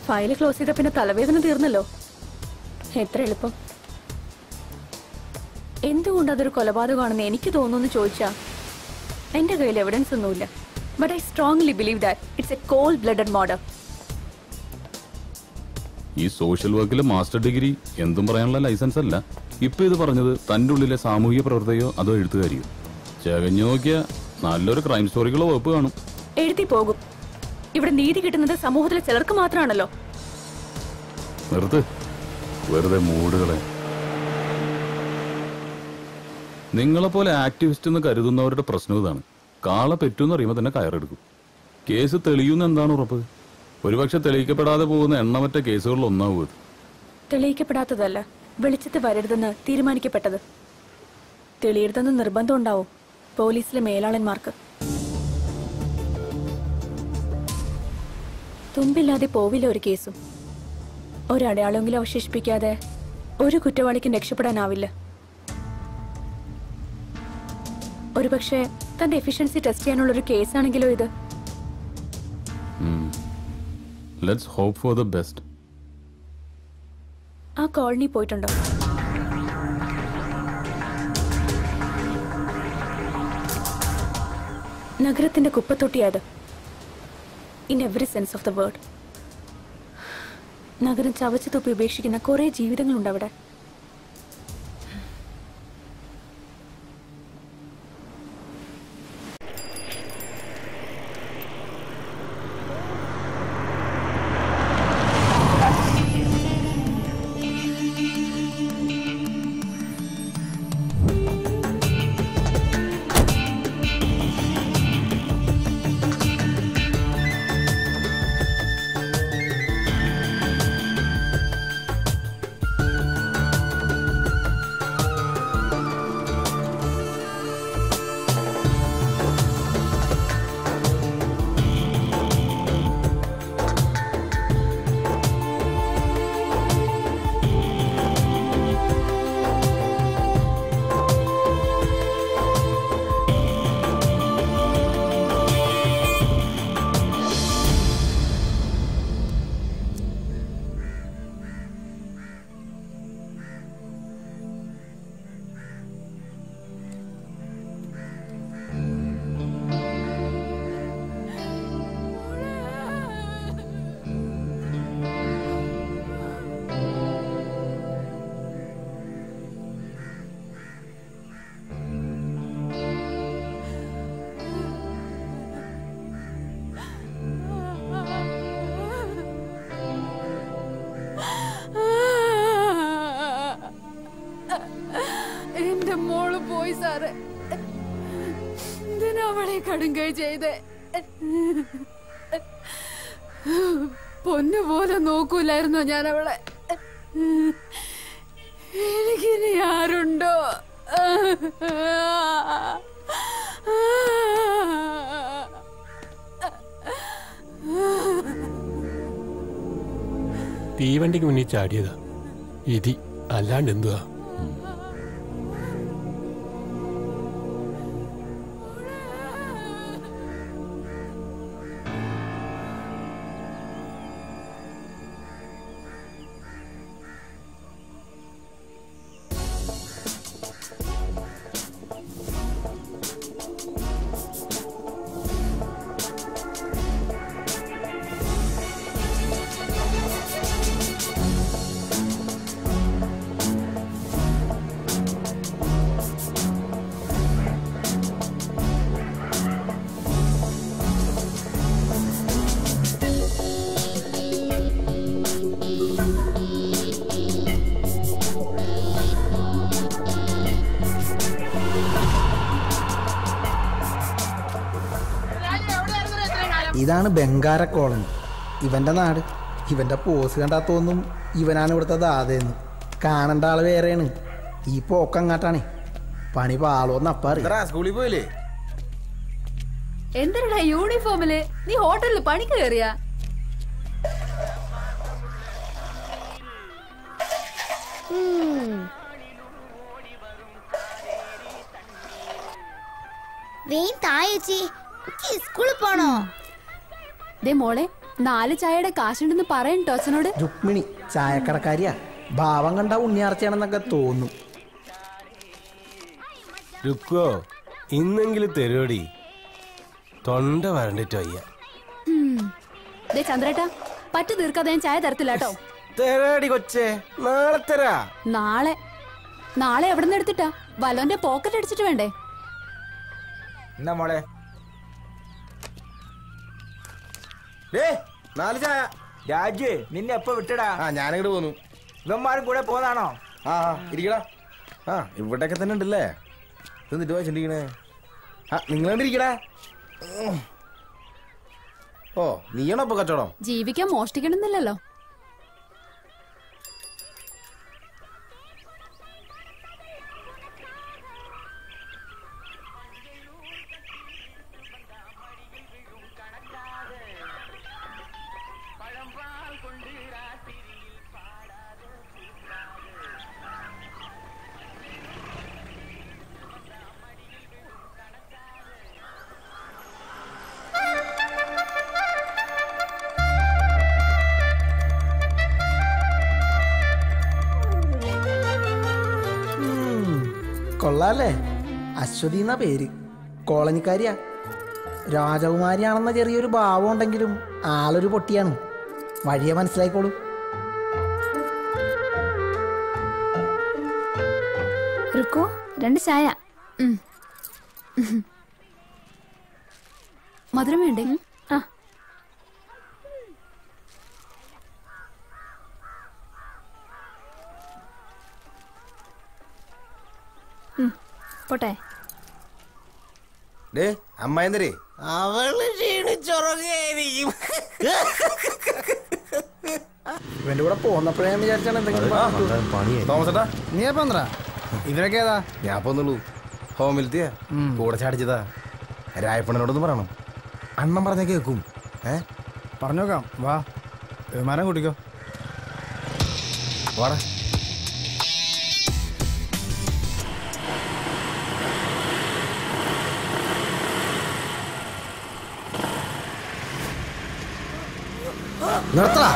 ഫയല് ക്ലോസ് ചെയ്ത പിന്നെ തലവേദന തീർന്നല്ലോ. എത്ര എളുപ്പം. എന്തുകൊണ്ട് അതൊരു കൊലപാതകമാണെന്ന് എനിക്ക് തോന്നുന്നു ചോദിച്ചാ എന്റെ കയ്യിൽ എവിഡൻസ് ഒന്നുമില്ല. But I strongly believe that it's a cold blooded murder. ഈ സോഷ്യൽ വർക്കിലെ മാസ്റ്റർ ഡിഗ്രി എന്തും പറയാനുള്ള ലൈസൻസ് അല്ല. ഇപ്പൊ ഇത് പറഞ്ഞത് തന്റെ ഉള്ളിലെ സാമൂഹിക പ്രവർത്തകയോ അതോ എഴുത്തുകാരിയോ? ചകഞ്ഞു നോക്കിയ നല്ലൊരു ക്രൈം സ്റ്റോറികളോ വകുപ്പ് കാണും. എഴുതി പോകും. ഇവിടെ നീതി കിട്ടുന്നത് സമൂഹത്തിലെ ചിലർക്ക് മാത്രമാണല്ലോ. നിർത്ത്, വെറുതെ മൂടുകളെ. നിങ്ങളെപ്പോലെ ആക്ടിവിസ്റ്റ് എന്ന് കരുതുന്നവരുടെ പ്രശ്നം ഇതാണ്. കാള പെറ്റൂന്ന് അറിയുമ്പോൾ തന്നെ കയറെടുക്കും. കേസ് തെളിയുന്ന എന്താണ് ഉറപ്പ്? ഒരുപക്ഷെ തെളിയിക്കപ്പെടാതെ പോകുന്ന എണ്ണമറ്റ കേസുകളിൽ ഒന്നാവും ഇത്. തെളിയിക്കപ്പെടാത്തതല്ല, വെളിച്ചത്ത് വരരുതെന്ന് തീരുമാനിക്കപ്പെട്ടത്. തെളിയരുതെന്ന് നിർബന്ധം ഉണ്ടാവും പോലീസിലെ മേലാളന്മാർക്ക്. തുമ്പില്ലാതെ പോവില്ല ഒരു കേസും. ഒരടയാളെങ്കിലും അവശേഷിപ്പിക്കാതെ ഒരു കുറ്റവാളിക്കും രക്ഷപ്പെടാനാവില്ല. ഒരുപക്ഷെ തന്റെ എഫിഷ്യൻസി ടെസ്റ്റ് ചെയ്യാനുള്ള ഒരു കേസാണെങ്കിലോ ഇത്. Let's hope for the best. ആ കോളനി പോയിട്ടുണ്ടോ? നഗരത്തിന്റെ കുപ്പത്തൊട്ടിയായത്. In every sense of the word. നഗരം ചവച്ചു തുപ്പി ഉപേക്ഷിക്കുന്ന കുറെ ജീവിതങ്ങളുണ്ട് അവിടെ. കടുങ്കൈ ചെയ്ത് പൊന്നുപോലെ നോക്കൂലായിരുന്നോ ഞാൻ അവളെ? എനിക്കിനി ആരുണ്ടോ? തീവണ്ടിക്ക് മുന്നിൽ ചാടിയതാ ഇതി, അല്ലാണ്ട് എന്തുവാ? ഇതാണ് ബംഗാര കോളനി, ഇവന്റെ നാട്. ഇവന്റെ പോസ് കണ്ടാ തോന്നും ഇവനാണ് ഇവിടുത്തെ ദാതയെന്ന്. കാണേണ്ട ആള് വേറെയാണ്. ഈ പോക്കങ്ങാട്ടാണ്. പണി പാളോന്ന് അപ്പാറി. സ്കൂളിൽ പോയില്ലേ? എന്തിനാ യൂണിഫോമില്? നീ ഹോട്ടലിൽ പണിക്ക് കയറിയാ? വേഗം തായേച്ചി, സ്കൂളിൽ പോണോ? ദേ മോളെ, 4 ചായയുടെ കാശുണ്ടെന്ന് പറയട്ടോ അച്ഛനോട്. രുക്മിണി ചായക്കടക്കാരിയാ, ഭാവം കണ്ട ഉണ്ണിയാർച്ചയാണെന്നൊക്കെ തോന്നും. രുക്കോ, ഇന്നെങ്കിലും തരുവടി, തൊണ്ട വരണ്ടിട്ട് വയ്യ. ദേ ചന്ദ്രേട്ടാ, പറ്റു തീർക്കാതെ ഞാൻ ചായ തരത്തില്ല കേട്ടോ. തരാടി കൊച്ചേ, നാളെ തരാ. നാളെ എവിടെ നിന്ന് എടുത്തിട്ടാ? വലോന്റെ പോക്കറ്റ് അടിച്ചിട്ട് വേണ്ടേ? എന്നാ മോളെ 4 ചായ. രാജു, നിന്നെ എപ്പോ വിട്ടടാ? ഞാനിങ്ങോട്ട് പോന്നു. ഇവന്മാരും കൂടെ പോന്നാണോ? ഇരിക്കടാ. ഇവിടെയൊക്കെ തന്നെ ഉണ്ടല്ലേ. എന്നിട്ട് വായിച്ചിരിക്കണേ. നിങ്ങളാണ്ടിരിക്കടാ. ഓ, നീയാണോ ഇപ്പൊ കച്ചവടം? ജീവിക്കാൻ മോഷ്ടിക്കണമെന്നില്ലല്ലോ. കൊള്ളാല്ലേ? അശ്വതി എന്ന പേര്, കോളനിക്കാരിയാ. രാജകുമാരിയാണെന്ന ചെറിയൊരു ഭാവം ഉണ്ടെങ്കിലും ആളൊരു പൊട്ടിയാണ്. വഴിയെ മനസ്സിലായിക്കോളൂ. രുക്കോ, 2 ചായ. മധുരം വേണ്ടേ? പോട്ടെ. അമ്മ എന്തരേ? അവള് ക്ഷീണിച്ചുറങ്ങായിരിക്കും. ഇവന്റെ കൂടെ പോന്നപ്പോഴേ ഞാൻ വിചാരിച്ചാണ് എന്തെങ്കിലും. തോമസേട്ടാ, നീ എപ്പോ ഇവരൊക്കെ ഏതാ? ഞാൻ പോന്നുള്ളൂ. ഹോമിലെത്തിയാ കൂടെ ചാടിച്ചതാ. രായപ്പണ്ണനോടൊന്ന് പറയണം. അണ്ണൻ പറഞ്ഞ കേക്കും. പറഞ്ഞോക്കാം. വാ, വിമാനം കൂട്ടിക്കോ. വാടാ. നിർത്തടാ.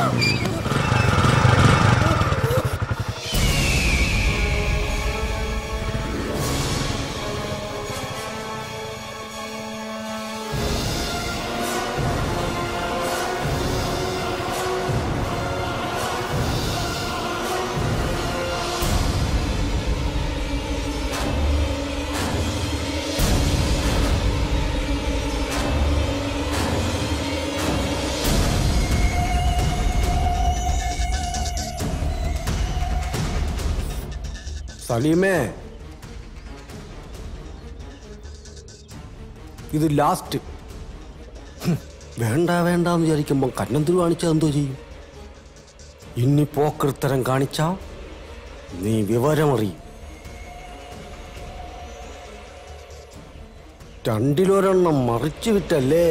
സലീമേ, ഇത് ലാസ്റ്റ്. വേണ്ടാന്ന് വിചാരിക്കുമ്പോൾ കന്നന്തുരു കാണിച്ചാൽ എന്തോ ചെയ്യും? ഇനി പോക്കൃത്തരം കാണിച്ചാ നീ വിവരമറിയും. 2 മറിച്ചു വിട്ടല്ലേ.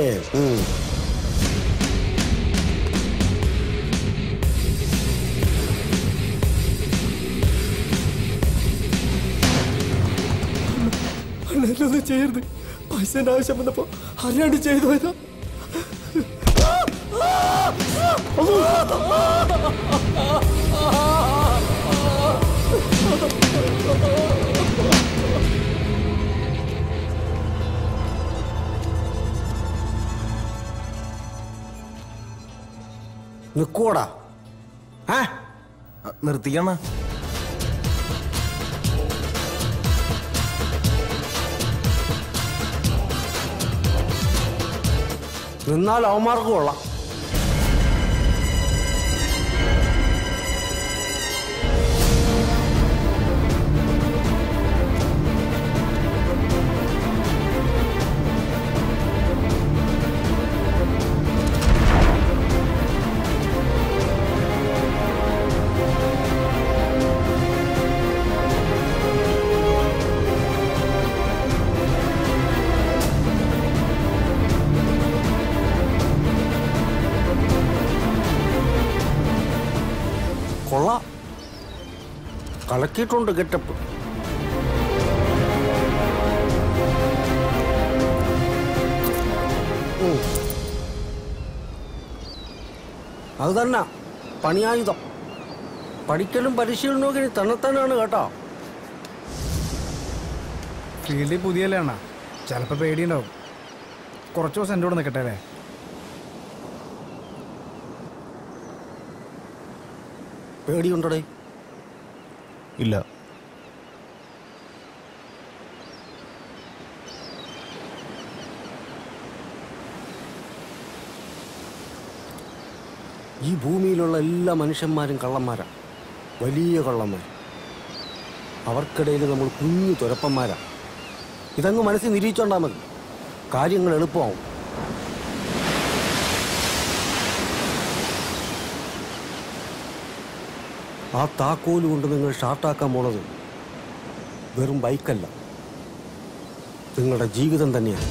എന്നൊന്നും ചെയ്യരുത്. പൈസന്റെ ആവശ്യം വന്നപ്പോ അറിയാണ്ട് ചെയ്തു പോയതാ. നിക്കോടാ. നിർത്തിക്കണ. നിന്നാൽ അവന്മാർക്ക് കൊള്ളാം. കൊള്ളാം, കലക്കിയിട്ടുണ്ട് ഗെറ്റപ്പ്. അത് തന്നെ പണിയായുധം. പഠിക്കലും പരിശീലനവും ഒക്കെ തന്നെത്താനാണ് കേട്ടോ. ഫീൽഡിൽ പുതിയല്ലേ അണ്ണാ, ചിലപ്പോൾ പേടിയുണ്ടാവും. കുറച്ച് ദിവസം എൻ്റെ കൂടെ നിൽക്കട്ടെ അല്ലേ? പേടിയുണ്ടോടേ? ഇല്ല. ഈ ഭൂമിയിലുള്ള എല്ലാ മനുഷ്യന്മാരും കള്ളന്മാരാ, വലിയ കള്ളന്മാർ. അവർക്കിടയിൽ നമ്മൾ കുഞ്ഞു തുരപ്പന്മാരാ. ഇതങ്ങ് മനസ്സിൽ നിരീക്ഷണ്ടാൽ മതി, കാര്യങ്ങൾ എളുപ്പമാവും. ആ താക്കോല് കൊണ്ട് നിങ്ങൾ ഷാർട്ടാക്കാൻ പോണത് വെറും ബൈക്കല്ല, നിങ്ങളുടെ ജീവിതം തന്നെയാണ്.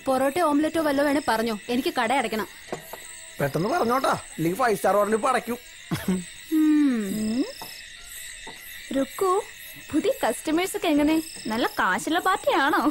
പൊറോട്ട ഓംലെറ്റോ വല്ലോ വേണേ പറഞ്ഞോ, എനിക്ക് കട അടയ്ക്കണം. പെട്ടെന്ന് പറഞ്ഞോട്ടാ, ഇല്ലെങ്കിൽ 5 സ്റ്റാർ ഹോട്ടലിൽ ഇപ്പൊ അടയ്ക്കും. രുക്കു, പുതിയ കസ്റ്റമേഴ്സ് ഒക്കെ എങ്ങനെ? നല്ല കാശുള്ള പാർട്ടിയാണോ?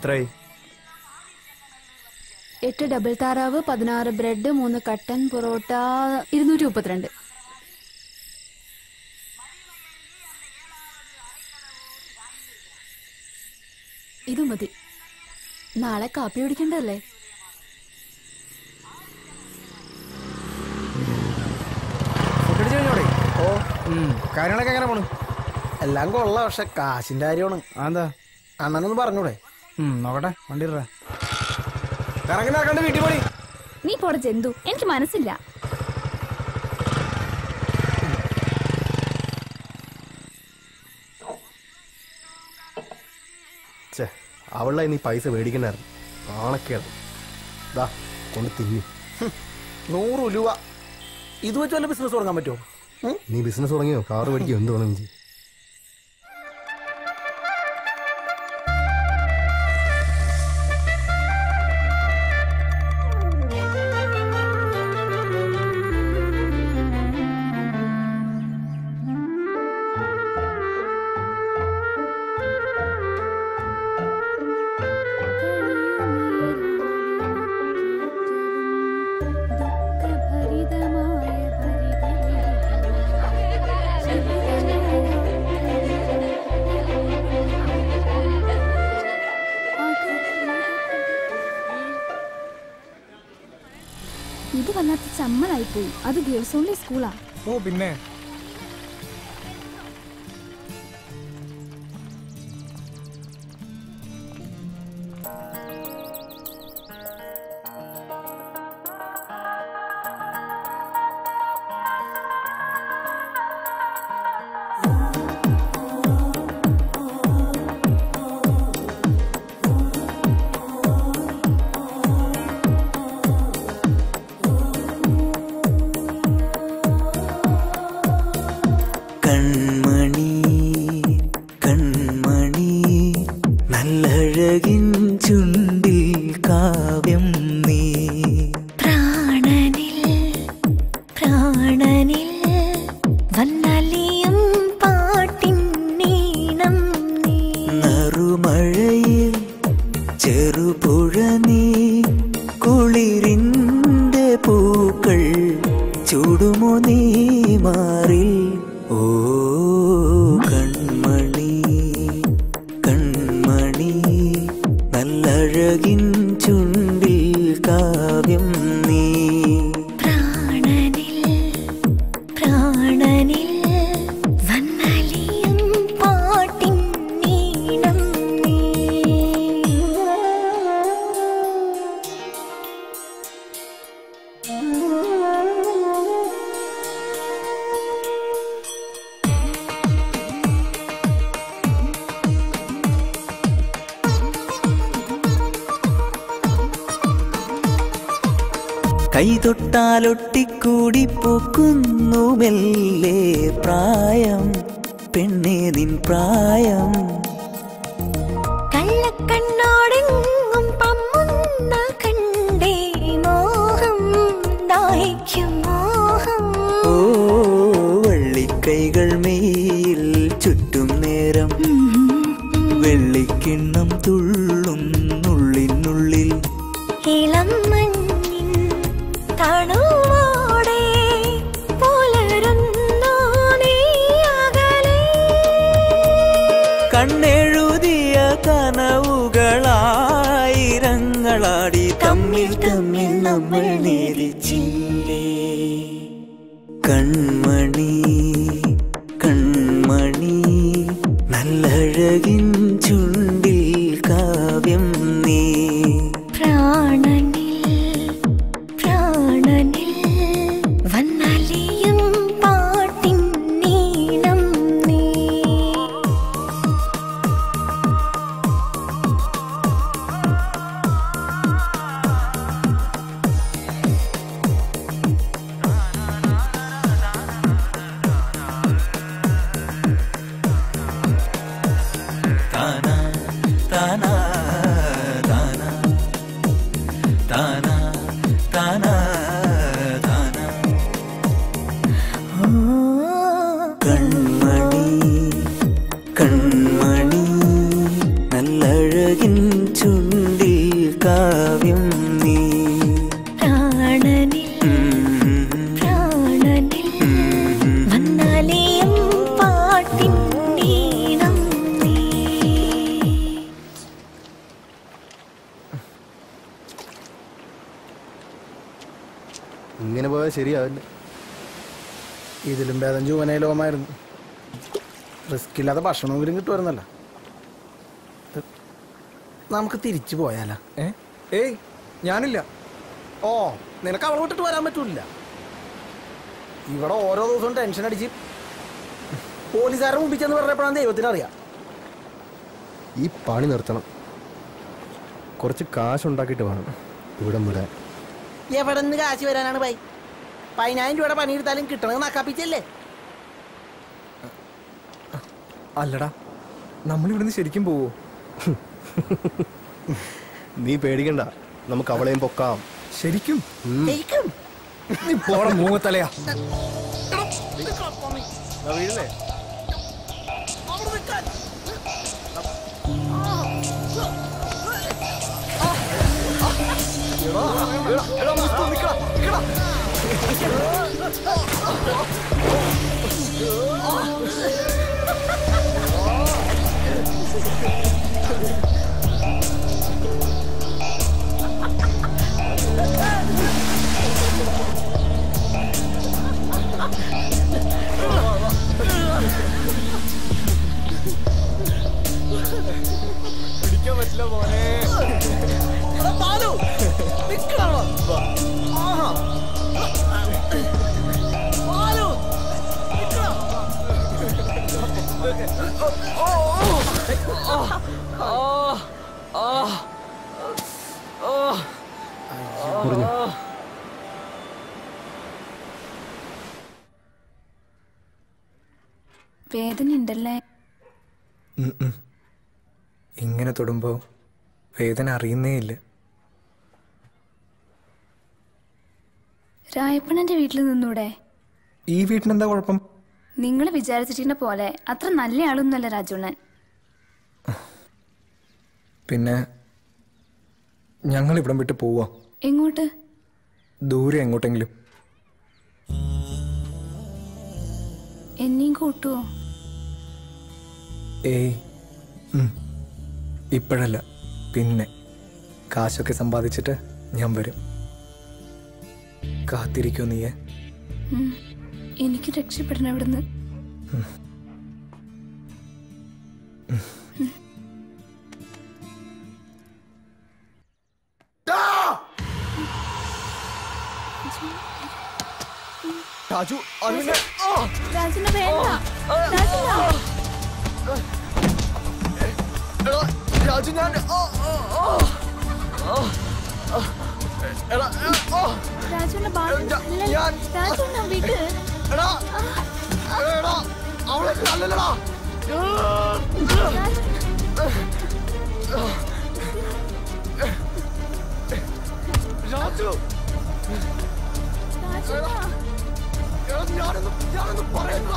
എത്രയായി? 8 ഡബിൾ താറാവ്, 16 ബ്രെഡ്, 3 കട്ടൻ പൊറോട്ട, 232. ഇത് മതി, നാളെ കാപ്പി കുടിക്കണ്ടല്ലേ? ഓ, കാര്യങ്ങളൊക്കെ എങ്ങനെ പോണു? എല്ലാം കൊള്ളാം, പക്ഷെ കാശിന്റെ കാര്യമാണ്. എന്താ അണ്ണനൊന്ന് പറഞ്ഞൂടെ? നോക്കട്ടെ, വണ്ടി ഇറങ്ങി നടക്കണ്ട, വീട്ടിൽ പോയി. നീ പോടെ ജന്തു, എനിക്ക് മനസ്സില്ല. അവളെ നീ പൈസ മേടിക്കണ്ടായിരുന്നു, ആണൊക്കെയാണ്. ദാ കൊണ്ട് തിന്നു. 100 രൂപ ഇത് വെച്ച് വല്ല ബിസിനസ് തുടങ്ങാൻ പറ്റുമോ? നീ ബിസിനസ് തുടങ്ങിയോ? കാറ് മേടിക്കോ? എന്ത് വേണം ചെയ്യും? ഇത് വല്ലാത്ത ചമ്മലായിപ്പോയി. അത് ഗേൾസ് ഓൺലി സ്കൂളാ. ഓ പിന്നെ കൈതൊട്ടാലൊട്ടിക്കൂടി പൂക്കുന്നു മെല്ലെ പ്രായം പെണ്ണേ നിൻ പ്രായം കള്ളക്കണ്ണോടെങ്ങും പമ്മുന്ന കണ്ടേ മോഹം ദാഹിക്കും മോഹം ഓ വള്ളിക്കൈകൾ മെയ്യിൽ ചുറ്റും നേരം വെള്ളിക്കിണ്ണം തുള്ളുന്നുള്ളിനുള്ളിൽ ഇളം മഞ്ഞിൻ തണുവോടെ പുലരുന്നു നീ അകലെ കണ്ണെഴുതിയ കനവുകളായിരങ്ങളാടി തമ്മിൽ തമ്മിൽ നമ്മൾ നേരിച്ചില്ലേ കൺമണി കൺമണി നല്ലഴകിൻ ചുണ്ടിൽ കാവ്യം നീ പ്രാണനിൽ പ്രാണനിൽ വന്നലിയും പാട്ടിൻ നീണം നീ താനാ താനാ താനാ താനാ താനാ താനാ കൺമണി കൺമണി നല്ലഴകിൻ ചുണ്ടിൽ കാവ്യം നീ പ്രാണനിൽ പ്രാണനിൽ വന്നലിയും പാട്ടിൻ നീണം നീ ഇങ്ങനെ പോയാൽ ശരിയാവില്ല. ഇതിലും ഭേദം ജൂവനയിലോമായിരുന്നു. റിസ്ക് ഇല്ലാതെ ഭക്ഷണമെങ്കിലും കിട്ടുമായിരുന്നല്ലോ. നമുക്ക് തിരിച്ചു പോയാലോ? ഏയ് ഞാനില്ല. ഓ നിനക്ക് അവളെ വിട്ടിട്ട് വരാൻ പറ്റൂല. ഇവിടെ ഓരോ ദിവസവും ടെൻഷൻ അടിച്ച് പോലീസുകാരെ മുമ്പിച്ചെന്ന് പറഞ്ഞപ്പോഴാണ് ദൈവത്തിനറിയാം. ഈ പണി നിർത്തണം. കുറച്ച് കാശുണ്ടാക്കിയിട്ട് വേണം ഇവിടെ വിടാൻ. എവിടെ നിന്ന് കാശ് വരാനാണ് ബൈ? 10,000 രൂപയുടെ പണിയെടുത്താലും കിട്ടണത് നക്കാപ്പിച്ചല്ലേ? അല്ലടാ, നമ്മളിവിടുന്ന് ശരിക്കും പോവോ? നീ പേടിക്കണ്ട, നമുക്ക് അവളെയും പൊക്കാം. ശരിക്കും? ശരിക്കും? നീ പോട മൂങ്ങത്തലയാ. വീഴല്ലേ? വേദന ഉണ്ടല്ലേ? ഇങ്ങനെ തൊടുമ്പോ വേദന അറിയുന്നേ ഇല്ല. രായപ്പണന്റെ വീട്ടിൽ നിന്നൂടെ? ഈ വീട്ടിനെന്താ കുഴപ്പം? നിങ്ങൾ വിചാരിച്ചിരിക്കുന്ന പോലെ അത്ര നല്ല ആളൊന്നുമല്ല രാജുണ്ണൻ. പിന്നെ ഞങ്ങൾ ഇവിടം വിട്ട് പോവാ. എങ്ങോട്ട്? ദൂരെ എങ്ങോട്ടെങ്കിലും. എന്നെയും കൂട്ടുവോ? ഏയ് ഇപ്പോഴല്ല, പിന്നെ കാശൊക്കെ സമ്പാദിച്ചിട്ട് ഞാൻ വരും. കാത്തിരിക്കോ നീയെ? എനിക്ക് രക്ഷപ്പെടണം ഇവിടുന്ന്. രാജു, രാജുന വേണ്ട. രാജു, ഞാൻ രാജുന രാജുന വീട് അവളെ തല്ലല്ലടാ. രാജു, ഞാനൊന്ന് പറയുന്ന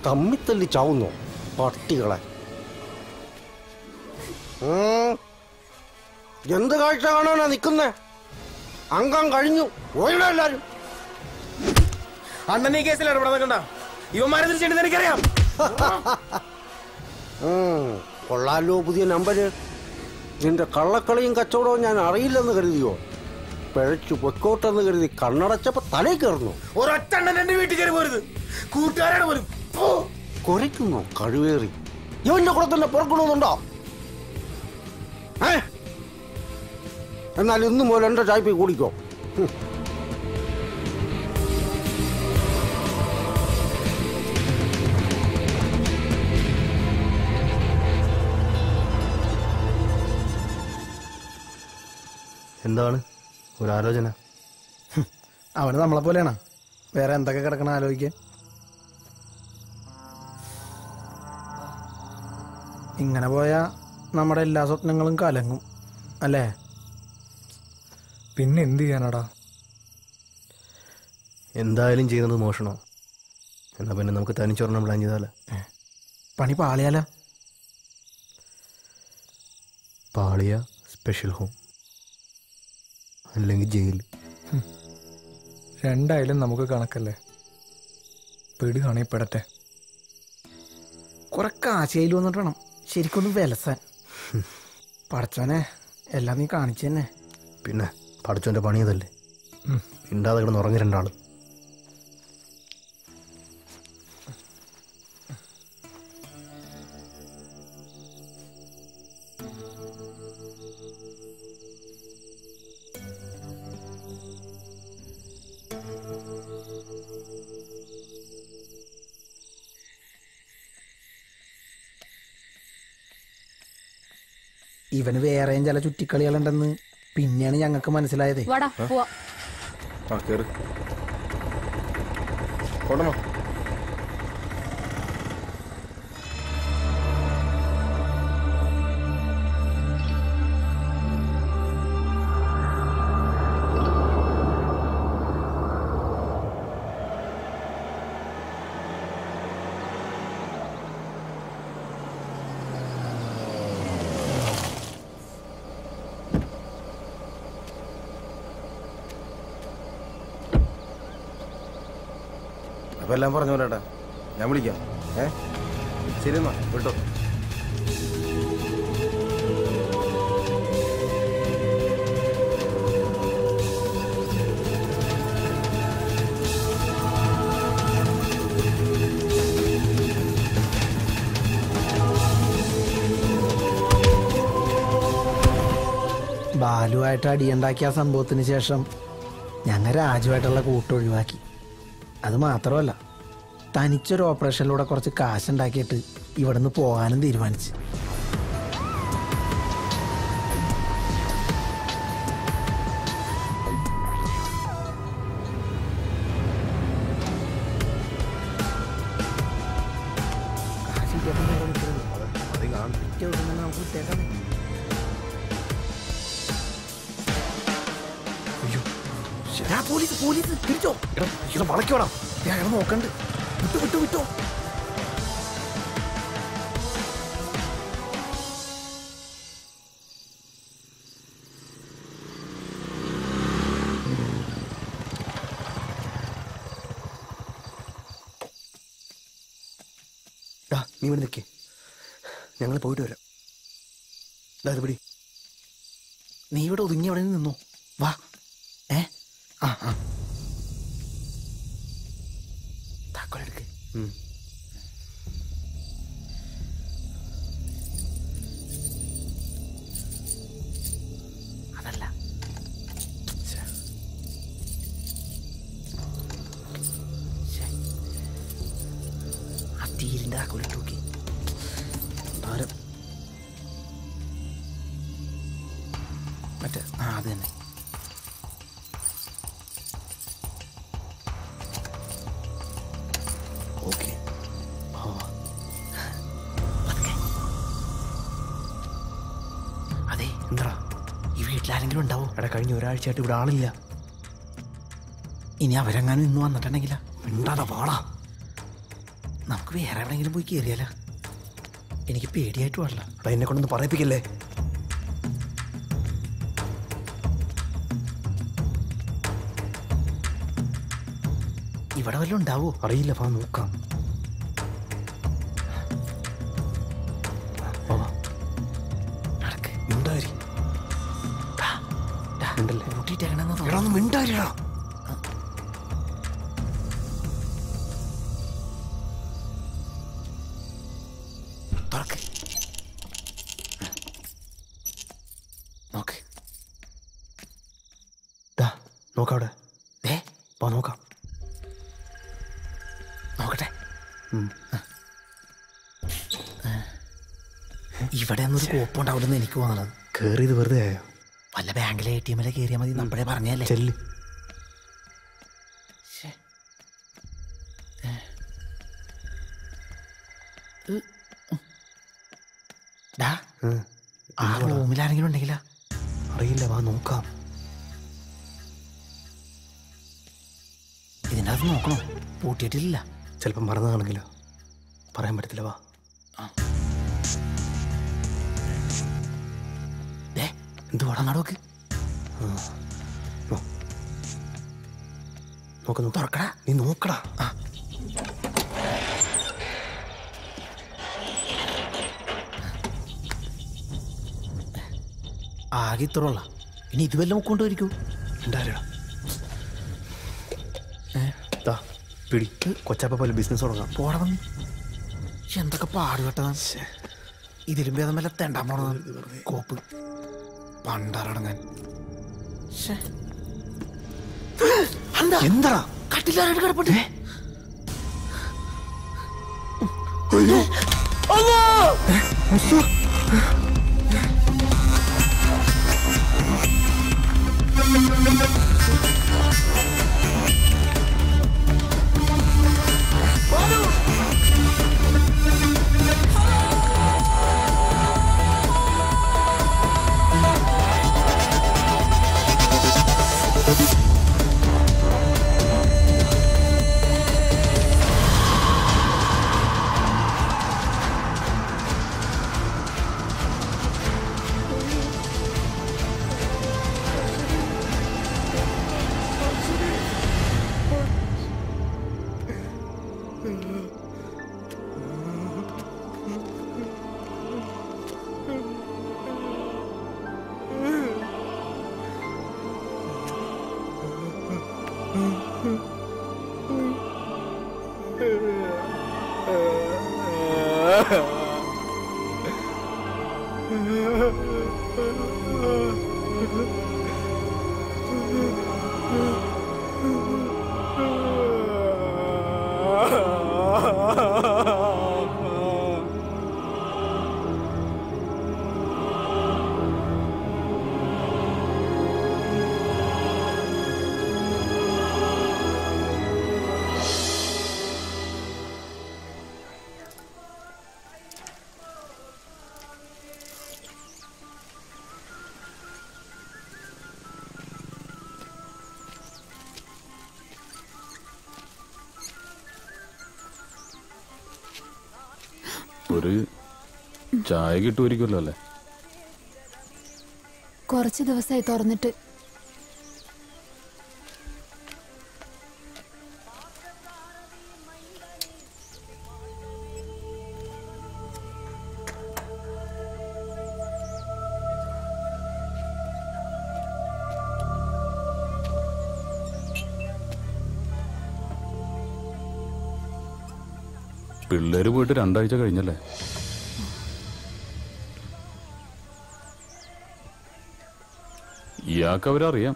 തമ്മിത്തല്ലി ചാവുന്നു പട്ടികളെ. എന്ത് കാഴ്ച കാണാനാ നിക്കുന്നേ? അംഗം കഴിഞ്ഞു പോയിടാ എല്ലാരും. അണ്ണൻ ഈ കേസിൽ ഇടപെടാ. ഇവന്മാരെ തിരിച്ചേണ്ടത് എനിക്കറിയാം. കൊള്ളാലോ പുതിയ നമ്പര്. നിന്റെ കള്ളക്കളിയും കച്ചവടവും ഞാൻ അറിയില്ലെന്ന് കരുതിയോ? പിഴച്ചു പൊക്കോട്ടെന്ന് കരുതി കണ്ണടച്ചപ്പോ തലയിൽ കയറുന്നു. ഒരൊറ്റ അണ്ണൻ എന്റെ വീട്ടിൽ കയറി പോരുത്. കൂട്ടുകാരാണ് പോലും കുരയ്ക്കുന്നു കഴിവേറി. ഇവന്റെ കൂടെ തന്നെ പുറക്കണമെന്നുണ്ടോ? എന്നാൽ ഇന്നു മുതൽ എന്റെ ചായ്പ കൂടിക്കോ. എന്താണ് ഒരാലോചന? അവന് നമ്മളെ പോലെയാണ്. വേറെ എന്തൊക്കെ കിടക്കണം ആലോചിക്കാൻ. ഇങ്ങനെ പോയാ നമ്മുടെ എല്ലാ സ്വപ്നങ്ങളും കലങ്ങും അല്ലേ? പിന്നെ എന്ത് ചെയ്യാനാടാ? എന്തായാലും ചെയ്യുന്നത് മോഷണോ? എന്നാ പിന്നെ നമുക്ക് തനിച്ചൊരെണ്ണം പ്ലാൻ ചെയ്താലോ? പണി പാളിയാലോ? പാളിയ സ്പെഷ്യൽ ഹോം, അല്ലെങ്കിൽ ജയിൽ. രണ്ടായാലും നമുക്ക് കണക്കല്ലേ. പെടുകയാണെങ്കിൽ പെടട്ടെ. കുറെ കാശയിൽ വന്നിട്ട് വേണം ശരിക്കൊന്ന് വിലസാൻ. പടച്ചോനെ എല്ലാം നീ കാണിച്ചു തന്നെ. പിന്നെ പടച്ചോന്റെ പണിയതല്ലേ. മിണ്ടാതെ കിടന്ന് ഉറങ്ങി രണ്ടാളും. ഇവന് വേറെയും ചില ചുറ്റിക്കളികളുണ്ടെന്ന് പിന്നെയാണ് ഞങ്ങൾക്ക് മനസ്സിലായത്. എല്ലാം പറഞ്ഞു പോലേട്ടാ. ഞാൻ വിളിക്കാം. ശരി എന്നാ വിട്ടോ. ബാലുവായിട്ട് അടിയുണ്ടാക്കിയ സംഭവത്തിന് ശേഷം ഞങ്ങൾ രാജുവായിട്ടുള്ള കൂട്ടൊഴിവാക്കി. അത് മാത്രമല്ല, തനിച്ചൊരു ഓപ്പറേഷനിലൂടെ കുറച്ച് കാശുണ്ടാക്കിയിട്ട് ഇവിടെ നിന്ന് പോകാനും തീരുമാനിച്ചു. പോലീസ് തിരിച്ചോ വളയ്ക്കോടാ. ഞാൻ നോക്കണ്ട്. വിട്ടോ. നീ ഇവിടെ നിൽക്കേ, ഞങ്ങൾ പോയിട്ട് വരാം. പിടി. നീ ഇവിടെ ഒതുങ്ങി അവിടെ നിന്നോ. വാ. താക്കോലെടുക്ക്. അതല്ല, ആ തീരിന്റെ താക്കോലിട്ട് നോക്കി. മറ്റേ അത് തന്നെ. ഓക്കെ, അതെ. എന്താ ഈ വീട്ടിലാരെങ്കിലും ഉണ്ടാവോ? എടാ, കഴിഞ്ഞ ഒരാഴ്ചയായിട്ട് ഇവിടെ ആളില്ല. ഇനി അവരെങ്ങാനും ഇന്ന് വന്നിട്ടുണ്ടെങ്കിലാ? ഉണ്ടാതാ പാടാ. നമുക്ക് വേറെ എവിടെയെങ്കിലും പോയി കയറിയാലോ? എനിക്ക് പേടിയായിട്ട് പാടില്ല. എടാ, എന്നെ കൊണ്ടൊന്ന് പറയിപ്പിക്കല്ലേ. ഇവിടെ വല്ലതും ഉണ്ടാവോ? അറിയില്ല, വാ നോക്കാം. മിണ്ടാരിടാ. തുറക്ക്. നോക്ക്. നോക്കവിടെ. പോ നോക്കാം. നോക്കട്ടെ. ഇവിടെ ഒന്നൊരു കോപ്പുണ്ടാവില്ലെന്ന് എനിക്ക് തോന്നണത്. കേറിയത് വെറുതെ ആയോ? വല്ല ബാങ്കിലെ ATM-ലെ കയറിയാൽ മതി. നമ്മളെ പറഞ്ഞല്ലേ. ചെല്ല്. ആ റൂമിൽ ആരെങ്കിലും ഉണ്ടെങ്കിലാ? അറിയില്ല, വാ നോക്കാം. ഇതിൻ്റെ അകത്ത് നോക്കണോ? പൂട്ടിയിട്ടില്ല. ചിലപ്പോൾ മറന്നതാണെങ്കിലോ? പറയാൻ പറ്റത്തില്ല, വാ. എന്തുവാടാ നടക്ക്? നോക്കുന്നു. തുറക്കടാ. നീ നോക്കടാ. ആകെ ഇത്രയുള്ള. ഇനി ഇത് വല്ലതും കൊണ്ടുവരിക്കൂ. ഉണ്ടാരാ? പിടി. കൊച്ചാപ്പ പോലെ ബിസിനസ് തുടങ്ങാം. പോടാ നീ. എന്തൊക്കെ പാടുപെട്ടതാണ്. ഇതിലും ഭേദം വല്ല തെണ്ടാൻ പോണതാണ്. കോപ്പ് പണ്ടാറടങ്ങാൻ. എന്താ കട്ടിലാരായിട്ട് കിടപ്പട്ടെ? ഒരു ചായ കിട്ടുമായിരിക്കുമല്ലോ അല്ലേ? കുറച്ച് ദിവസമായി തുറന്നിട്ട്. പിള്ളേര് പോയിട്ട് 2 ആഴ്ച കഴിഞ്ഞല്ലേ? ഇയാൾക്ക് അവരറിയാം.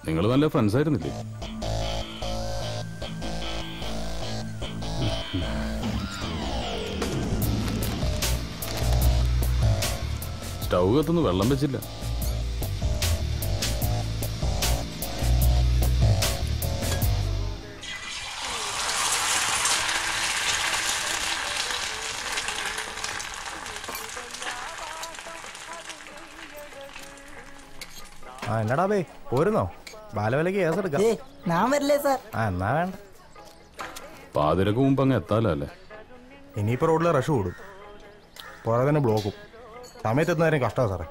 നിങ്ങൾ നല്ല ഫ്രണ്ട്സ് ആയിരുന്നില്ലേ? സ്റ്റൗ കത്തുന്നു, വെള്ളം വെച്ചില്ല. എന്നടാ ബേ പോരുന്നോ? ബാലവിലക്ക് കേസെടുക്കാം. ഞാൻ വരില്ലേ സാർ? എന്നാ വേണ്ട. പാതിരക്ക് മുമ്പ് അങ്ങ് എത്താലോ അല്ലേ? ഇനിയിപ്പോ റോഡിൽ റഷ് കൂടും, പുറകെ തന്നെ ബ്ലോക്കും. സമയത്ത് എത്തുന്നവരും കഷ്ടമാണ് സാറേ.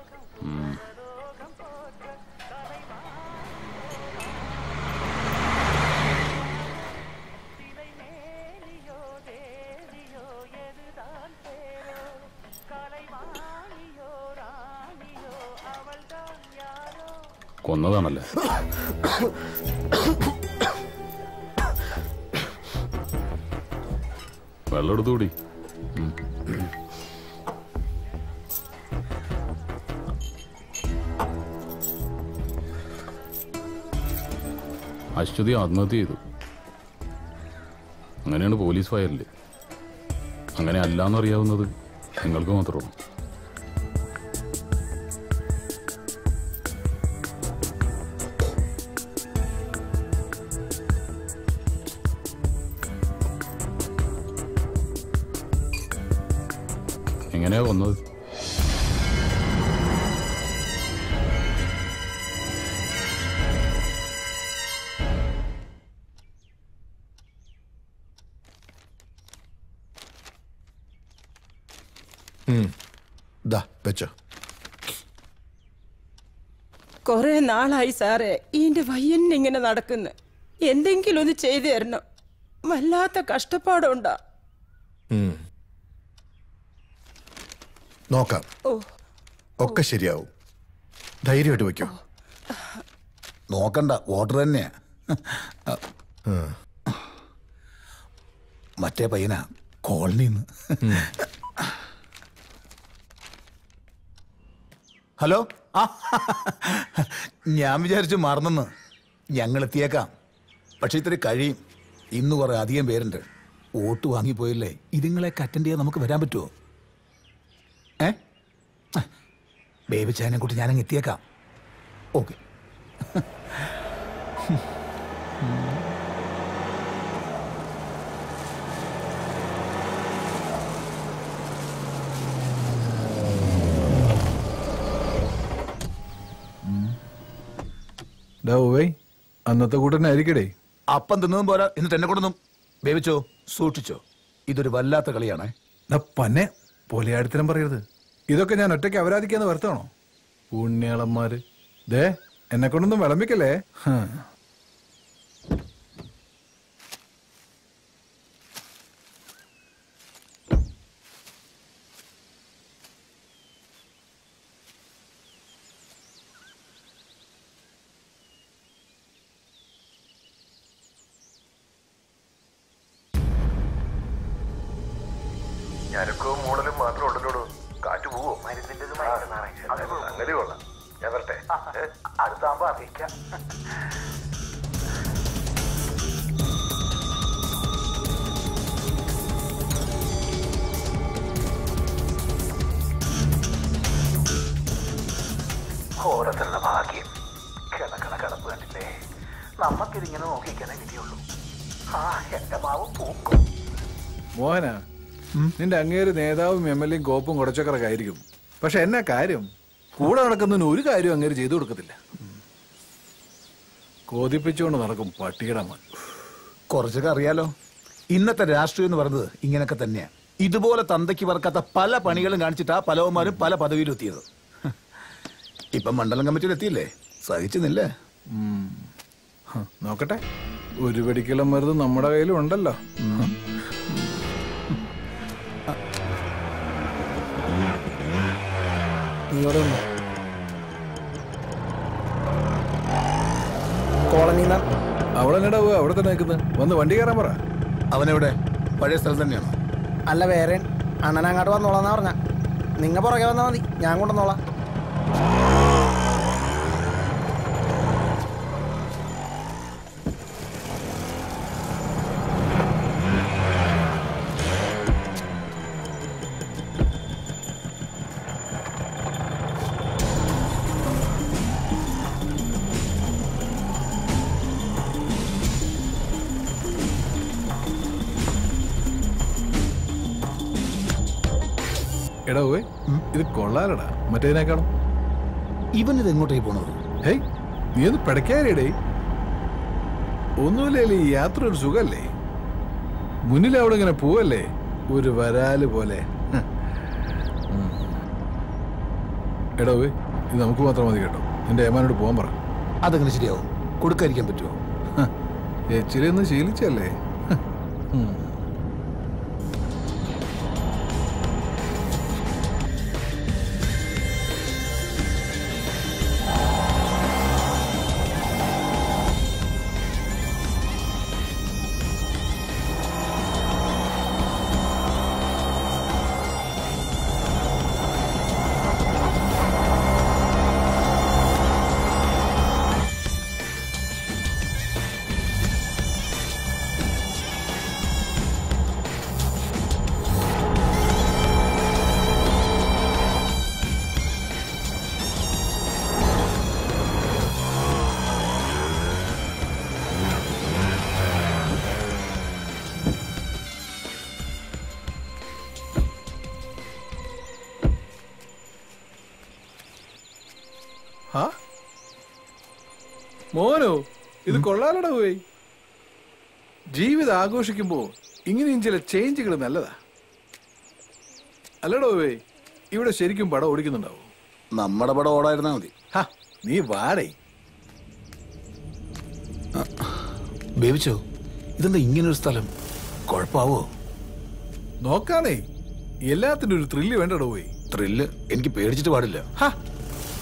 കൊന്നതാണല്ലേ? വെള്ളം എടുത്തുകൂടി. അശ്വതി ആത്മഹത്യ ചെയ്തു. അങ്ങനെയാണ് പോലീസ് ഫയലില്. അങ്ങനെ അല്ലാന്നറിയാവുന്നത് നിങ്ങൾക്ക് മാത്രമാണ്. എങ്ങനെയാ കൊന്നത്? വെച്ചോ. കൊറേ നാളായി സാറേ ഈന്റെ വയ്യന്നിങ്ങനെ നടക്കുന്നു. എന്തെങ്കിലും ഒന്ന് ചെയ്തു തരണം. വല്ലാത്ത കഷ്ടപ്പാടുണ്ടാ. നോക്കാം, ഒക്കെ ശരിയാവും. ധൈര്യമായിട്ട് വയ്ക്കോ. നോക്കണ്ട, വോട്ടർ തന്നെയാ. മറ്റേ പയ്യനാ കോളനിന്ന്. ഹലോ, ഞാൻ വിചാരിച്ചു മറന്നെന്ന്. ഞങ്ങൾ എത്തിയേക്കാം, പക്ഷെ ഇത്തിരി കഴിയും. ഇന്ന് കുറെ അധികം പേരുണ്ട്. വോട്ട് വാങ്ങിപ്പോയില്ലേ, ഇതുങ്ങളെയൊക്കെ അറ്റൻഡ് ചെയ്യാൻ നമുക്ക് വരാൻ പറ്റുമോ? ബേബി ചായനെ കൂട്ടി ഞാനങ്ങ് എത്തിയേക്കാം. ഓക്കെ. അന്നത്തെ കൂട്ടനായിരിക്കടേ. അപ്പം തിന്നതും പോരാ, എന്നിട്ട് എന്നെ കൊണ്ടൊന്നും വേവിച്ചോ, സൂക്ഷിച്ചോ. ഇതൊരു വല്ലാത്ത കളിയാണേ. പന്നെ പോലെയാടിത്തരം പറയരുത്. ഇതൊക്കെ ഞാൻ ഒറ്റയ്ക്ക് അപരാധിക്കാന്ന് വരുത്താണോ? പുണ്യാളന്മാര്. ദേ, എന്നെ കൊണ്ടൊന്നും വിളമ്പിക്കല്ലേ. ഞരക്കവും മൂടലും മാത്രം ഉണ്ടല്ലോ. കാറ്റ് പോവോ? അങ്ങനെ കൊള്ളാം. ഞാൻ വരട്ടെ. അടുത്താകുമ്പോ അറിയിക്കാം. ഓരോരുത്തരുടെ ഭാഗ്യം. കിടപ്പ് കണ്ടില്ലേ? നമ്മക്കിതിങ്ങനെ നോക്കിക്കാനേ വിധിയുള്ളൂ. എന്റെ മാവ് പൂക്കും. മോഹന, നിന്റെ അങ്ങേര് നേതാവും MLA യും കോപ്പും കുറച്ചൊക്കെ ആയിരിക്കും. പക്ഷെ എന്നാ കാര്യം? കൂടെ നടക്കുന്നതിന് ഒരു കാര്യം അങ്ങേര് ചെയ്തു കൊടുക്കത്തില്ല. കോതിപ്പിച്ചുകൊണ്ട് നടക്കും പട്ടിയുടെ മൺ. കുറച്ചൊക്കെ അറിയാലോ. ഇന്നത്തെ രാഷ്ട്രീയം എന്ന് പറയുന്നത് ഇങ്ങനെയൊക്കെ തന്നെയാ. ഇതുപോലെ തന്തയ്ക്ക് പറക്കാത്ത പല പണികളും കാണിച്ചിട്ടാ പലവന്മാരും പല പദവിയിലും എത്തിയത്. ഇപ്പൊ മണ്ഡലം കമ്മിറ്റിയിൽ എത്തിയില്ലേ? സഹിച്ചുന്നില്ലേ? നോക്കട്ടെ, ഒരു വെടിക്കലും മരുന്ന് നമ്മുടെ കയ്യിലും ഉണ്ടല്ലോ. അവളെന്നടാ അവിടെ തന്നെ നിൽക്കുന്നത്? വന്ന് വണ്ടി കയറാൻ പറ. അവനെവിടെ? പഴയ സ്ഥലം തന്നെയാണോ? അല്ല, വേറെ അണ്ണൻ അങ്ങോട്ട് വന്നോളാന്നാ പറഞ്ഞ. നിങ്ങ പുറകെ വന്നാൽ മതി, ഞാൻ കൊണ്ടുവന്നോളാം. എടാ പോയി, ഇത് കൊള്ളാലടാ മറ്റേതിനേക്കാളും. ഇവൻ ഇത് എങ്ങോട്ടേക്ക് പോണത്? ഹേയ്, നീ ഒന്ന് പിടയ്ക്കാനേടേ. ഒന്നുമില്ലേ, ഈ യാത്ര ഒരു സുഖല്ലേ? മുന്നിൽ അവിടെ ഇങ്ങനെ പോവല്ലേ, ഒരു വരാല് പോലെ. എടാ പോയി, ഇത് നമുക്ക് മാത്രം മതി കേട്ടോ. നിന്റെ ഏമാനോട് പോകാൻ പറ. അതെങ്ങനെ ശരിയാവും? കൊടുക്കാതിരിക്കാൻ പറ്റുമോ? ഇച്ചിരി ഒന്ന് ശീലിച്ചല്ലേ. മോനോ, ഇത് കൊള്ളാലടാ പോയി. ജീവിതം ആഘോഷിക്കുമ്പോ ഇങ്ങനെയും ചില ചേഞ്ചുകൾ നല്ലതാ അല്ലടോ പോയി. ഇവിടെ ശരിക്കും പടം ഓടിക്കുന്നുണ്ടാവോ? നമ്മുടെ പടം ഓടായിരുന്നാ മതി. നീ വാടേ. ബേബിച്ചോ, ഇതെന്താ ഇങ്ങനൊരു സ്ഥലം? കുഴപ്പാവോ? നോക്കാനേ, എല്ലാത്തിനും ഒരു ത്രില്ല് വേണ്ടടോ പോയി. ത്രില്ല്? എനിക്ക് പേടിച്ചിട്ട് പാടില്ല.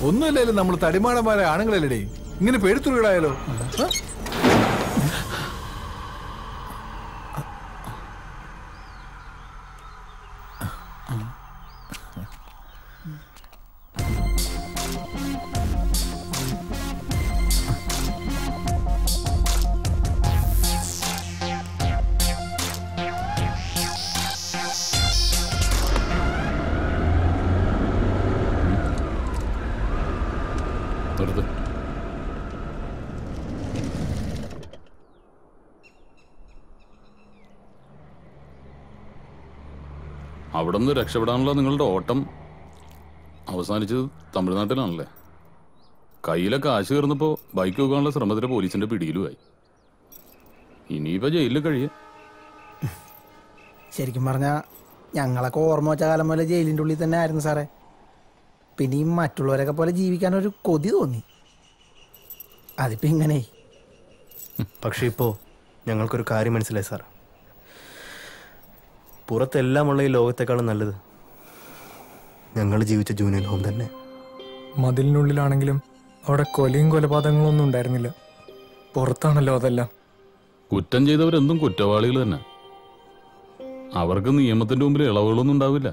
ഒന്നുമില്ലാലും നമ്മൾ തടിമാടന്മാരെ ആണുങ്ങളല്ലേ, ഇങ്ങനെ പേടിത്തുകളായാലോ? അവിടെ നിന്ന് രക്ഷപ്പെടാനുള്ള നിങ്ങളുടെ ഓട്ടം അവസാനിച്ചത് തമിഴ്നാട്ടിലാണല്ലേ? കയ്യിലെ കാശ് കയറുന്നപ്പോൾ ബൈക്ക് വെക്കാനുള്ള ശ്രമത്തിലെ പോലീസിന്റെ പിടിയിലുമായി. ഇനിയിപ്പോ ജയിലിൽ കഴിയാം. ശരിക്കും പറഞ്ഞാൽ ഞങ്ങളൊക്കെ ഓർമ്മ വെച്ച കാലം പോലെ ജയിലിൻ്റെ ഉള്ളിൽ തന്നെ ആയിരുന്നു സാറേ. പിന്നെയും മറ്റുള്ളവരൊക്കെ പോലെ ജീവിക്കാനൊരു കൊതി തോന്നി. അതിപ്പോ ഇങ്ങനെ. പക്ഷെ ഇപ്പോ ഞങ്ങൾക്കൊരു കാര്യം മനസ്സിലായി സാർ. പുറത്തെല്ലാമുള്ള ഈ ലോകത്തെക്കാളും നല്ലത് ഞങ്ങൾ ജീവിച്ച ജൂനിയർ ഹോം തന്നെ. മതിലിനുള്ളിലാണെങ്കിലും അവിടെ കൊലയും കൊലപാതകങ്ങളും ഒന്നും ഉണ്ടായിരുന്നില്ല. പുറത്താണല്ലോ അതെല്ലാം. കുറ്റം ചെയ്തവരെന്തും കുറ്റവാളികൾ തന്നെ. അവർക്ക് നിയമത്തിന്റെ മുമ്പിൽ ഇളവുകളൊന്നും ഉണ്ടാവില്ല.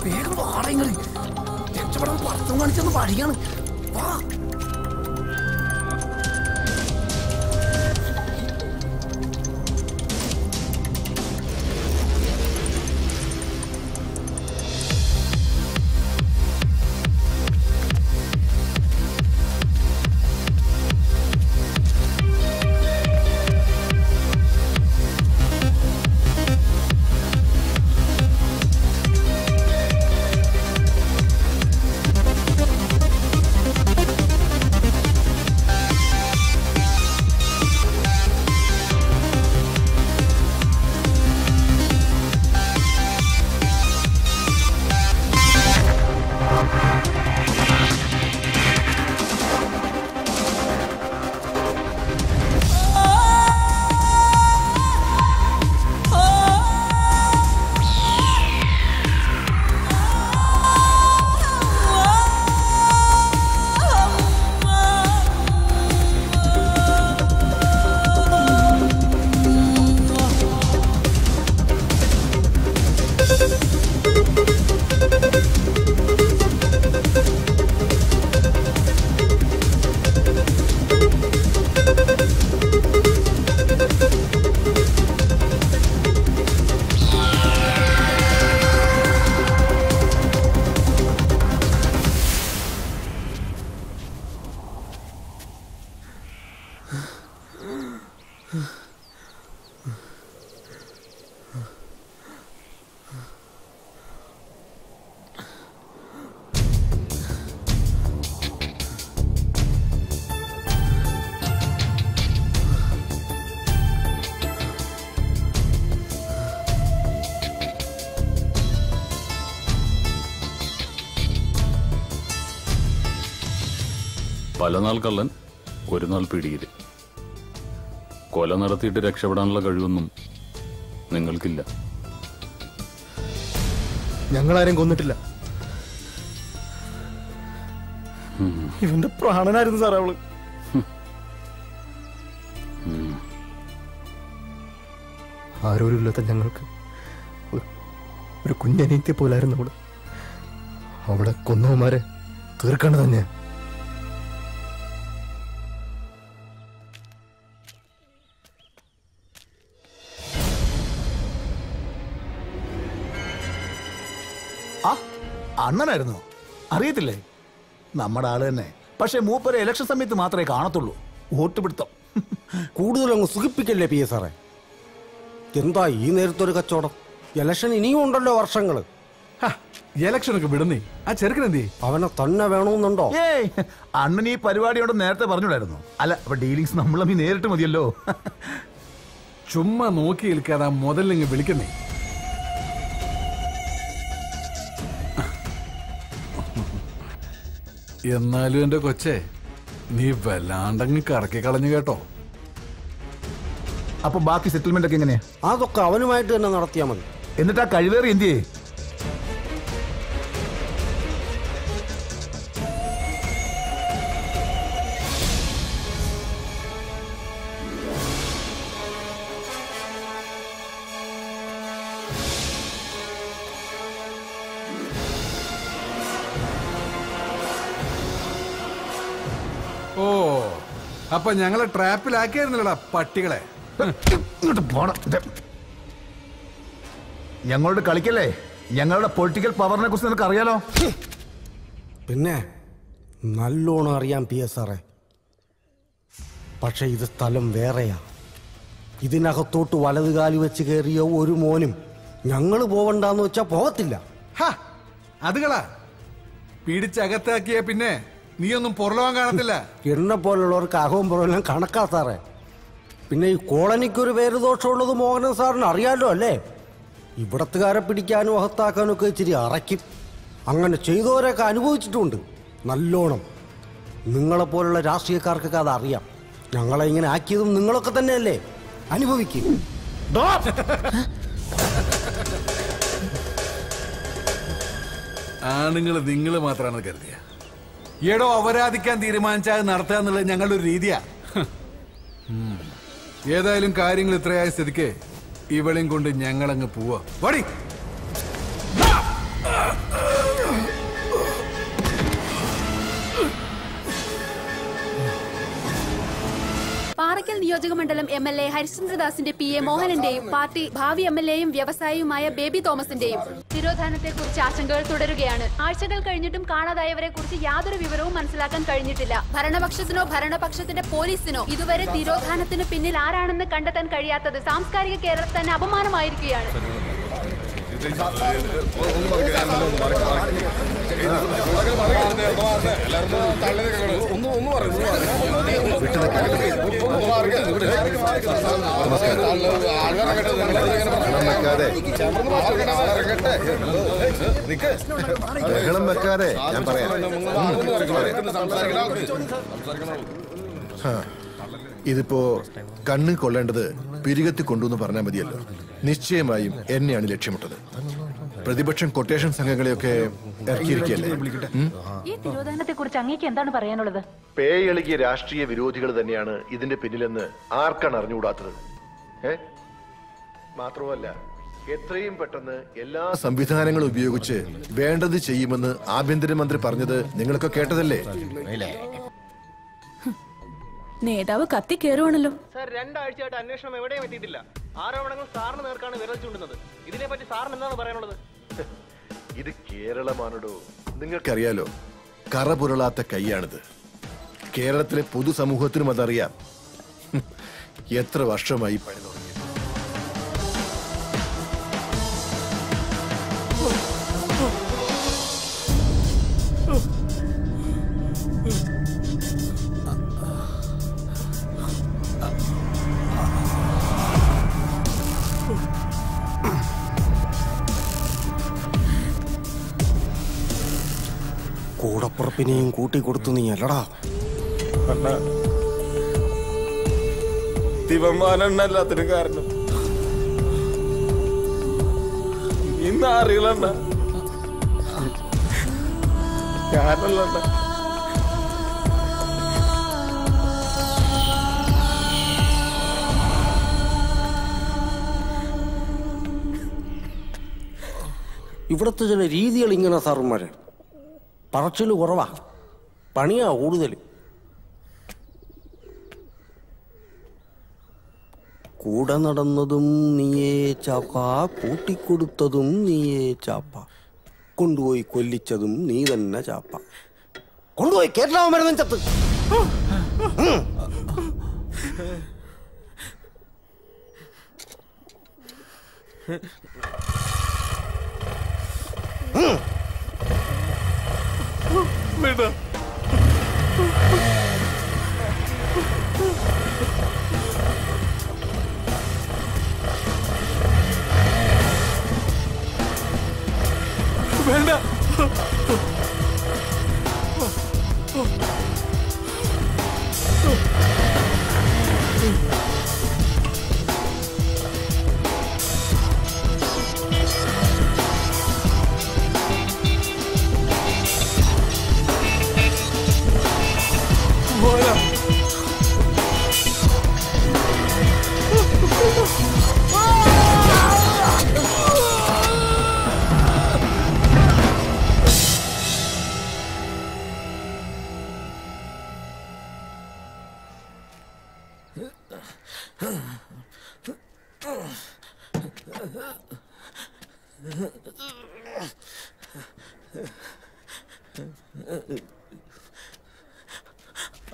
വേഗം വാടകങ്ങൾ രക്ഷപ്പെടാൻ പുറത്തും കാണിച്ചൊന്ന് പഠിക്കാണ്. വാ. പല നാൾ കള്ളൻ ഒരു നാൾ പിടിയിൽ. കൊല നടത്തിയിട്ട് രക്ഷപ്പെടാനുള്ള കഴിവൊന്നും നിങ്ങൾക്കില്ല. ഞങ്ങളാരും കൊന്നിട്ടില്ല. ഇവന്റെ പ്രാണനായിരുന്നു സാറേ അവള്. ആരോരുമില്ലാത്ത ഞങ്ങൾക്ക് ഒരു കുഞ്ഞനീത്തെ പോലായിരുന്നു അവള്. അവളെ കൊന്നവന്മാരെ തീർക്കേണ്ടത് തന്നെ. ആ അണ്ണനായിരുന്നു, അറിയത്തില്ലേ? നമ്മുടെ ആള് തന്നെ. പക്ഷെ മൂപ്പര് ഇലക്ഷൻ സമയത്ത് മാത്രമേ കാണത്തുള്ളൂ. വോട്ട് പിടുത്തം കൂടുതലങ്ങ് സുഖിപ്പിക്കല്ലേ പി എ സാറേ. എന്താ ഈ നേരത്തൊരു കച്ചവടം? ഇലക്ഷൻ ഇനിയും ഉണ്ടല്ലോ വർഷങ്ങള്. ഇലക്ഷനൊക്കെ വിടുന്നേ. ആ ചെറുക്കനെന്തേ? അവനെ തന്നെ വേണമെന്നുണ്ടോ? ഏയ് അണ്ണൻ ഈ പരിപാടിയോട് നേരത്തെ പറഞ്ഞിടായിരുന്നു. അല്ല അപ്പൊ ഡീലിങ്സ് നമ്മൾ തമ്മിൽ നേരിട്ട് മതിയല്ലോ. ചുമ്മാ നോക്കി നിൽക്കാതെ മുതലിങ്ങ് വിളിക്കുന്നേ. എന്നാലും എന്റെ കൊച്ചേ, നീ വല്ലാണ്ടങ്ങ് കറക്കി കളഞ്ഞു കേട്ടോ. അപ്പൊ ബാക്കി സെറ്റിൽമെന്റ് ഒക്കെ എങ്ങനെയാ? അതൊക്കെ അവനുമായിട്ട് തന്നെ നടത്തിയാ മതി. എന്നിട്ട് ആ കഴിവേറി എന്തിയേ? ഓ, അപ്പൊ ഞങ്ങളെ ട്രാപ്പിലാക്കിയായിരുന്നല്ലോടാ പട്ടികളെ. ഇങ്ങോട്ട് പോണം. ഞങ്ങളോട് കളിക്കല്ലേ? ഞങ്ങളുടെ പൊളിറ്റിക്കൽ പവറിനെ കുറിച്ച് നിനക്ക് അറിയാലോ. പിന്നെ നല്ലോണം അറിയാം പി എസ് സാറേ. പക്ഷെ ഇത് സ്ഥലം വേറെയാ. ഇതിനകത്തോട്ട് വലതുകാലി വെച്ച് കയറിയ ഒരു മോനും ഞങ്ങൾ പോവണ്ടെന്ന് വെച്ചാ പോകത്തില്ല. അതുകളാ പിടിച്ചകത്താക്കിയ പിന്നെ നീയൊന്നും പുറലോകം കാണത്തില്ല. എന്നെ പോലുള്ളവർക്ക് അകവും പുറമെല്ലാം കണക്കാ സാറേ. പിന്നെ ഈ കോളനിക്കൊരു പേര് ദോഷമുള്ളത് മോഹനൻ സാറിന് അറിയാലോ അല്ലേ? ഇവിടത്തുകാരെ പിടിക്കാനും അകത്താക്കാനും ഒക്കെ ഇച്ചിരി അറയ്ക്കും. അങ്ങനെ ചെയ്തവരൊക്കെ അനുഭവിച്ചിട്ടുണ്ട് നല്ലോണം. നിങ്ങളെപ്പോലുള്ള രാഷ്ട്രീയക്കാർക്കൊക്കെ അതറിയാം. ഞങ്ങളെ ഇങ്ങനെ ആക്കിയതും നിങ്ങളൊക്കെ തന്നെയല്ലേ? അനുഭവിക്കും. ആണുങ്ങൾ നിങ്ങൾ മാത്രമാണ് കരുതിയ. എടോ അപരാധിക്കാൻ തീരുമാനിച്ചാൽ നടത്തുക എന്നുള്ളത് ഞങ്ങളുടെ ഒരു രീതിയാ. ഏതായാലും കാര്യങ്ങൾ ഇത്രയായ സ്ഥിതിക്ക് ഇവളെയും കൊണ്ട് ഞങ്ങളങ്ങ് പോവാ. വടി പാറയ്ക്കൽ നിയോജകമണ്ഡലം MLA ഹരിശ്ചന്ദ്രദാസിന്റെ PA മോഹനന്റെയും പാർട്ടി ഭാവി MLAയും വ്യവസായിയുമായ ബേബി തോമസിന്റെയും തിരോധാനത്തെക്കുറിച്ച് ആശങ്കകൾ തുടരുകയാണ്. ആഴ്ചകൾ കഴിഞ്ഞിട്ടും കാണാതായവരെ കുറിച്ച് യാതൊരു വിവരവും മനസ്സിലാക്കാൻ കഴിഞ്ഞിട്ടില്ല. ഭരണപക്ഷത്തിനോ ഭരണപക്ഷത്തിന്റെ പോലീസിനോ ഇതുവരെ തിരോധാനത്തിന് പിന്നിൽ ആരാണെന്ന് കണ്ടെത്താൻ കഴിയാത്തത് സാംസ്കാരിക കേരളത്തിൽ തന്നെ അപമാനമായിരിക്കുകയാണ്. ബഹളം വെക്കാതെ ഞാൻ പറയാം. ഇതിപ്പോ കണ്ണ് കൊള്ളേണ്ടത് പിരികത്തി കൊണ്ടുവന്ന് പറഞ്ഞാൽ മതിയല്ലോ. നിശ്ചയമായും എന്നെയാണ് ലക്ഷ്യമിട്ടത്. പ്രതിപക്ഷം കൊട്ടേഷൻ സംഘങ്ങളെയൊക്കെ ഇറക്കിയിരിക്കല്ലേ. ഈ തിരോധാനത്തെ കുറിച്ച് അങ്ങേക്ക് എന്താണ് പറയാനുള്ളത്? പേയെളുകിയ രാഷ്ട്രീയ വിരോധികൾ തന്നെയാണ് ഇതിന്റെ പിന്നിലെന്ന് ആർക്കാണ് അറിഞ്ഞുകൂടാത്തത്? മാത്രമല്ല എത്രയും പെട്ടെന്ന് എല്ലാ സംവിധാനങ്ങളും ഉപയോഗിച്ച് വേണ്ടത് ചെയ്യുമെന്ന് ആഭ്യന്തരമന്ത്രി പറഞ്ഞത് നിങ്ങളൊക്കെ കേട്ടതല്ലേ? നേതാവ് കത്തി കയറുവാണല്ലോ. സാർ, 2 ആഴ്ചയായിട്ട് അന്വേഷണം എവിടെയും എത്തിയിട്ടില്ല. ആരോപണങ്ങൾ സാറിന് നേർക്കാണ് വിരൽ ചൂണ്ടുന്നത്. ഇതിനെപ്പറ്റി സാറിന് എന്താണ് പറയാനുള്ളത്? ഇത് കേരളമാണോ? നിങ്ങൾക്കറിയാലോ, കറപുരളാത്ത കൈയാണിത്. കേരളത്തിലെ പൊതുസമൂഹത്തിനും അതറിയാം. എത്ര വർഷമായി പണി തുടങ്ങി. കൂടപ്പുറപ്പിനെയും കൂട്ടിക്കൊടുത്തു നീ അല്ലടാ. ദിവമാനെല്ലാത്തിനും കാരണം ഇന്ന് അറിയില്ലണ്ട. ഞാനല്ലണ്ട. ഇവിടുത്തെ ചില രീതികൾ ഇങ്ങനെ സാറുമാരെ പറച്ചിൽ കുറവാ, പണിയാ കൂടുതൽ. കൂടെ നടന്നതും നീയേ ചാപ്പ, കൂട്ടിക്കൊടുത്തതും നീയേ ചാപ്പ, കൊണ്ടുപോയി കൊല്ലിച്ചതും നീ തന്നെ ചാപ്പ, കൊണ്ടുപോയി കേരളാവ് മരുന്നും ചത്ത്. വേണ്ട, വേണ്ട.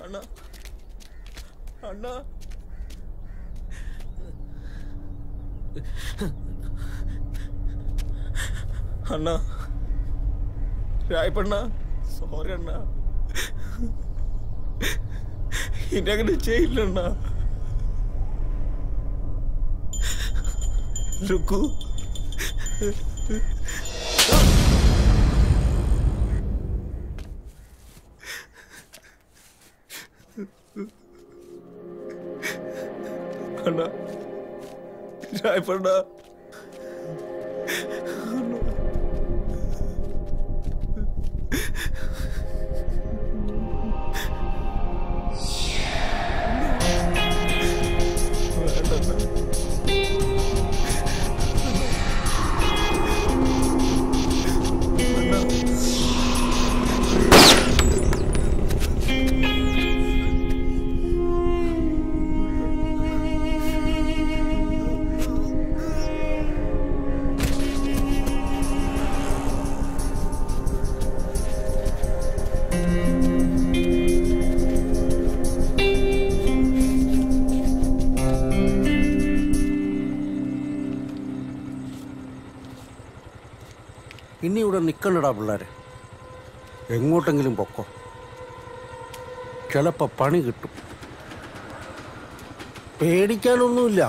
അണ്ണാ, അണ്ണാ, അണ്ണാ, രായപ്പണ്ണ, സോറി അണ്ണാ, ഇനി അങ്ങനെ ചെയ്യില്ലണ്ണ. രുക്കു, അണ്ണാ, രായപ്പണ്ണ, ഇനി ഇവിടെ നിൽക്കണ്ടടാ പിള്ളേരെ, എങ്ങോട്ടെങ്കിലും പൊക്കോ, ചിലപ്പോൾ പണി കിട്ടും. പേടിക്കാനൊന്നുമില്ല,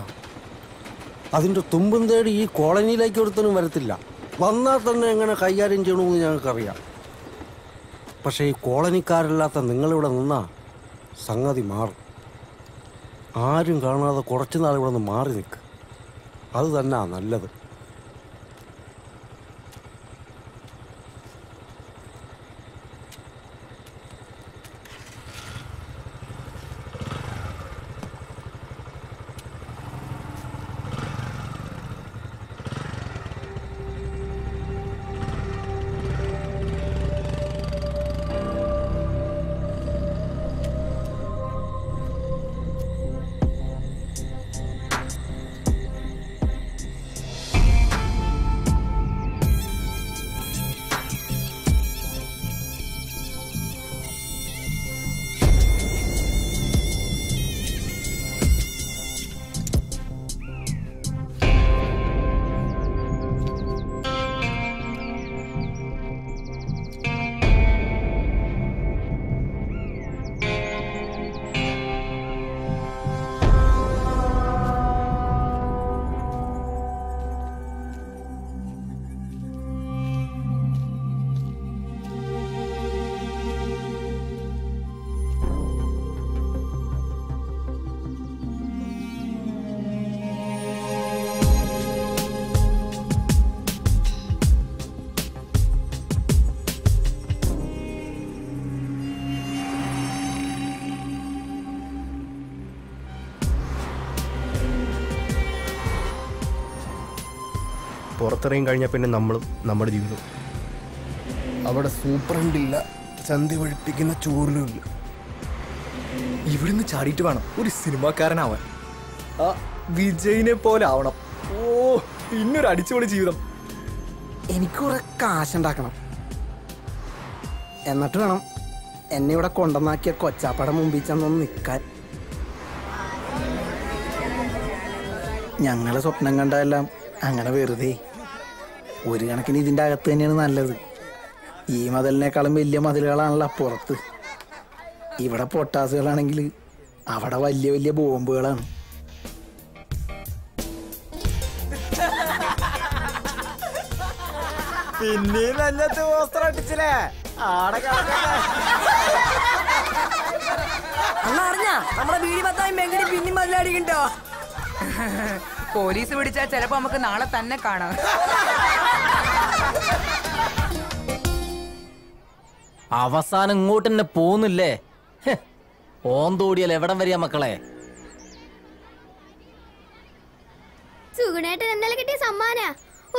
അതിൻ്റെ തുമ്പും തേടി ഈ കോളനിയിലേക്ക് ഒരുത്തനും വരത്തില്ല. വന്നാൽ തന്നെ എങ്ങനെ കൈകാര്യം ചെയ്യണമെന്ന് ഞങ്ങൾക്കറിയാം. പക്ഷേ ഈ കോളനിക്കാരില്ലാത്ത നിങ്ങളിവിടെ നിന്നാ സംഗതി മാറും. ആരും കാണാതെ കുറച്ച് നാൾ ഇവിടെ നിന്ന് മാറി നിൽക്കുക, അത് തന്നെയാ നല്ലത്. പുറത്തിറങ്ങി കഴിഞ്ഞാൽ പിന്നെ നമ്മളും നമ്മുടെ ജീവിതം. അവിടെ സൂപ്രണ്ടില്ല, ചന്തി ഒഴിപ്പിക്കുന്ന ചോറിലുമില്ല. ഇവിടുന്ന് ചാടിയിട്ട് വേണം ഒരു സിനിമാക്കാരനാവാൻ. ആ വിജയിനെ പോലെ ആവണം. ഓ, പിന്നൊരു അടിച്ചുപൊളി ജീവിതം. എനിക്ക് കുറെ കാശുണ്ടാക്കണം, എന്നിട്ട് വേണം എന്നെ ഇവിടെ കൊണ്ടുവന്നാക്കിയ കൊച്ചാപ്പട മുമ്പിൽ ചെന്നൊന്ന് നിൽക്കാൻ. ഞങ്ങളെ സ്വപ്നം കണ്ടതെല്ലാം അങ്ങനെ വെറുതെ. ഒരു കണക്കിന് ഇതിൻ്റെ അകത്ത് തന്നെയാണ് നല്ലത്. ഈ മതിലിനേക്കാളും വലിയ മതിലുകളാണല്ലോ പുറത്ത്. ഇവിടെ പൊട്ടാസുകളാണെങ്കിൽ അവിടെ വലിയ വലിയ ബോംബുകളാണ്. പിന്നെ നല്ലത് വസ്ത്രം അടിച്ചില്ലേ അന്ന് അറിഞ്ഞ നമ്മുടെ വീടി പത്തായും മെങ്കടി പിന്നി മതിലടിക്കണ്ടോ? പോലീസ് പിടിച്ചാൽ ചിലപ്പോ നമുക്ക് നാളെ തന്നെ കാണാം. അവസാനം ഇങ്ങോട്ട് തന്നെ പോന്നില്ലേ? ഓന്തോടിയാൽ എവിടം വരിക മക്കളെ? സുഗുണേട്ടൻ ഇന്നലെ കിട്ടിയ സമ്മാന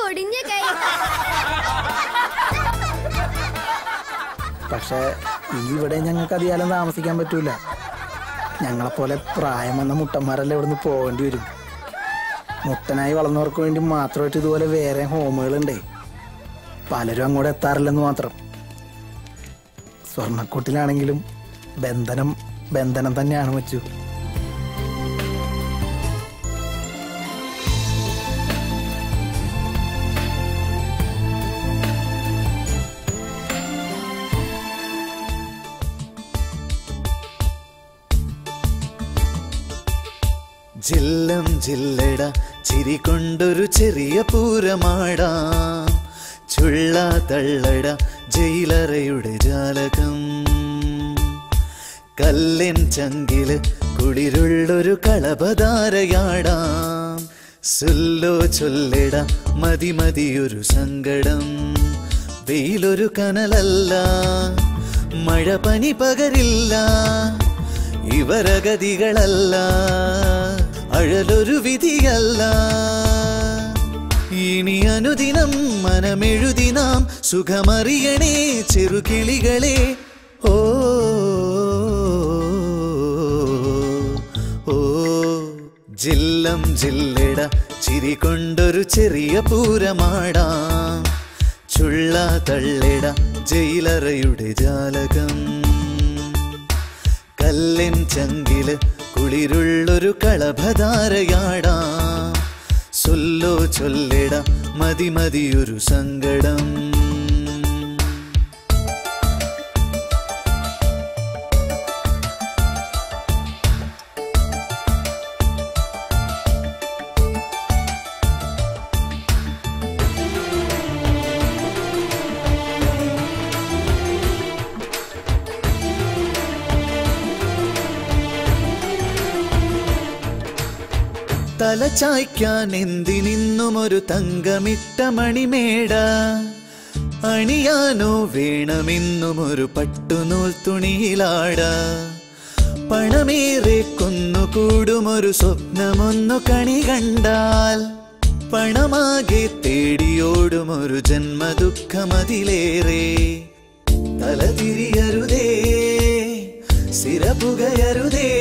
ഒടിഞ്ഞ കൈ. പക്ഷെ ഇവിടെ ഞങ്ങൾക്ക് അധികാലം താമസിക്കാൻ പറ്റൂല. ഞങ്ങളെപ്പോലെ പ്രായം വന്ന മുട്ടന്മാരെല്ലാം ഇവിടുന്ന് പോകേണ്ടി വരും. മുട്ടനായി വളർന്നവർക്ക് വേണ്ടി മാത്രമായിട്ട് ഇതുപോലെ വേറെ ഹോമുകളുണ്ടേ. പലരും അങ്ങോട്ട് എത്താറില്ലെന്ന് മാത്രം. സ്വർണ്ണക്കൂട്ടിലാണെങ്കിലും ബന്ധനം ബന്ധനം തന്നെയാണ് വെച്ചു. ജില്ലം ജില്ലട ചിരി കൊണ്ടൊരു ചെറിയ പൂരമാടാം. ചുള്ള തള്ളട ജയിലറയുടെ ജാലകം. കല്ലിൻ ചങ്കില് കുളിരുള്ളൊരു കളപധാരയാടാം. സുല്ലോ ചൊല്ലിട മതി മതിയൊരു സങ്കടം. വെയിലൊരു കനലല്ല, മഴ പനി പകരില്ല. ഇവരഗതികളല്ല, അഴലൊരു വിധിയല്ല. ഇനി അനുദിനം മനമെഴുതി നാം സുഖമറിയണേ ചെറുകിളികളെ. ഓ ഓ ജില്ലം ജില്ലട ചിരി കൊണ്ടൊരു ചെറിയ പൂരമാടാം. ചുള്ള തള്ളിട ജയിലറയുടെ ജാലകം. കല്ലിൻ ചങ്കില് കുളിരുള്ളൊരു കളഭധാരയാടാം. സൊല്ലോ ചൊല്ലിട മതി മതിയൊരു സങ്കടം. തലചായ്ക്കാൻ എന്തിനിന്നും ഒരു തങ്കമിട്ട മണിമേട. അണിയാനോ വേണമെന്നും ഒരു പട്ടുനൂൽ തുണിയിലാട. പണമേറെ കൊന്നുകൂടുമൊരു സ്വപ്നമൊന്നു കണി കണ്ടാൽ. പണമാകെ തേടിയോടുമൊരു ജന്മദുഃഖമതിലേറെ. തലതിരിയരുതേ, സിരപുകയരുതേ,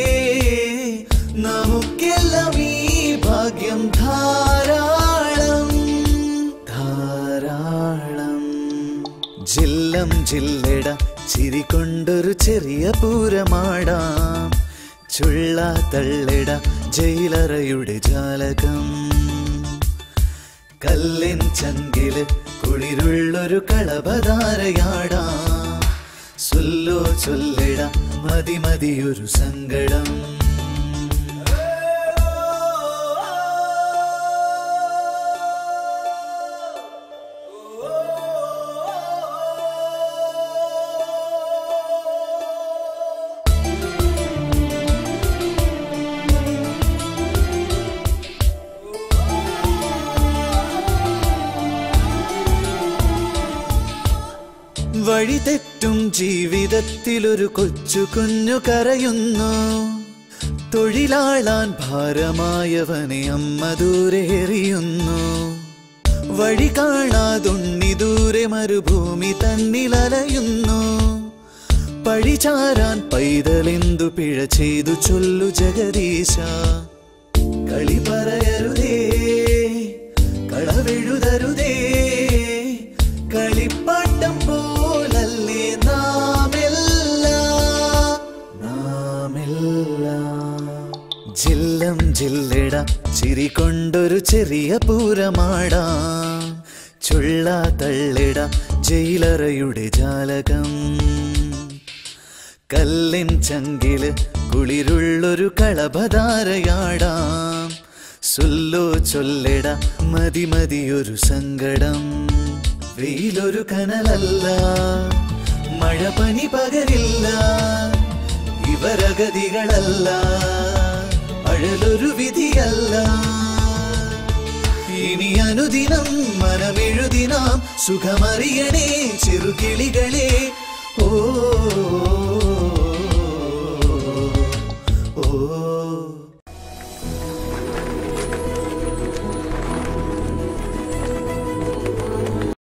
നമുക്കെല്ലാം ഈ ഭാഗ്യം ധാരാളം ധാരാളം. ജില്ലം ജില്ലട ചിരി കൊണ്ടൊരു ചെറിയ പൂരമാടാം. ചുള്ള തള്ളിട ജയിലറയുടെ ജാലകം. കല്ലിൻ ചങ്കില് കുളിരുള്ളൊരു കളഭധാരയാടാം. സുല്ലോ ചൊല്ലിട മതി മതിയൊരു സങ്കടം. വഴി തെറ്റും ജീവിതത്തിലൊരു കൊച്ചു കുഞ്ഞു കരയുന്നു. തൊഴിലാളാൻ ഭാരമായവനെ അമ്മ ദൂരെ എറിയുന്നു. വഴി കാണാതുണ്ണി ദൂരെ മരുഭൂമി തന്നിലലയുന്നു. പഴിചാരാൻ പൈതലെന്തു പിഴ ചെയ്തു ചൊല്ലു ജഗദീശ. കളി പറയരുതേ, കളവെഴുതരുതേ, കളിപ്പാട്ടം പോലല്ലേ നാമെല്ലാം. ജില്ലം ജില്ലട ചിരി കൊണ്ടൊരു ചെറിയ പൂരമാടാം. ചുള്ള തള്ളിട ജയിലറയുടെ ജാലകം. കല്ലിൻ ചങ്കില് കുളിരുള്ളൊരു കളഭധാരയാടാം. സുല്ലോ ചൊല്ലിട മതി മതിയൊരു സങ്കടം. വെയിലൊരു കനലല്ല, മഴ പനി പകരില്ല. ഇവരഗതികളല്ല, അഴലൊരു വിധിയല്ല. ഇനി അനുദിനം മനമെഴുതിനാം സുഖമറിയണേ ചെറുകിളികളെ. ഓ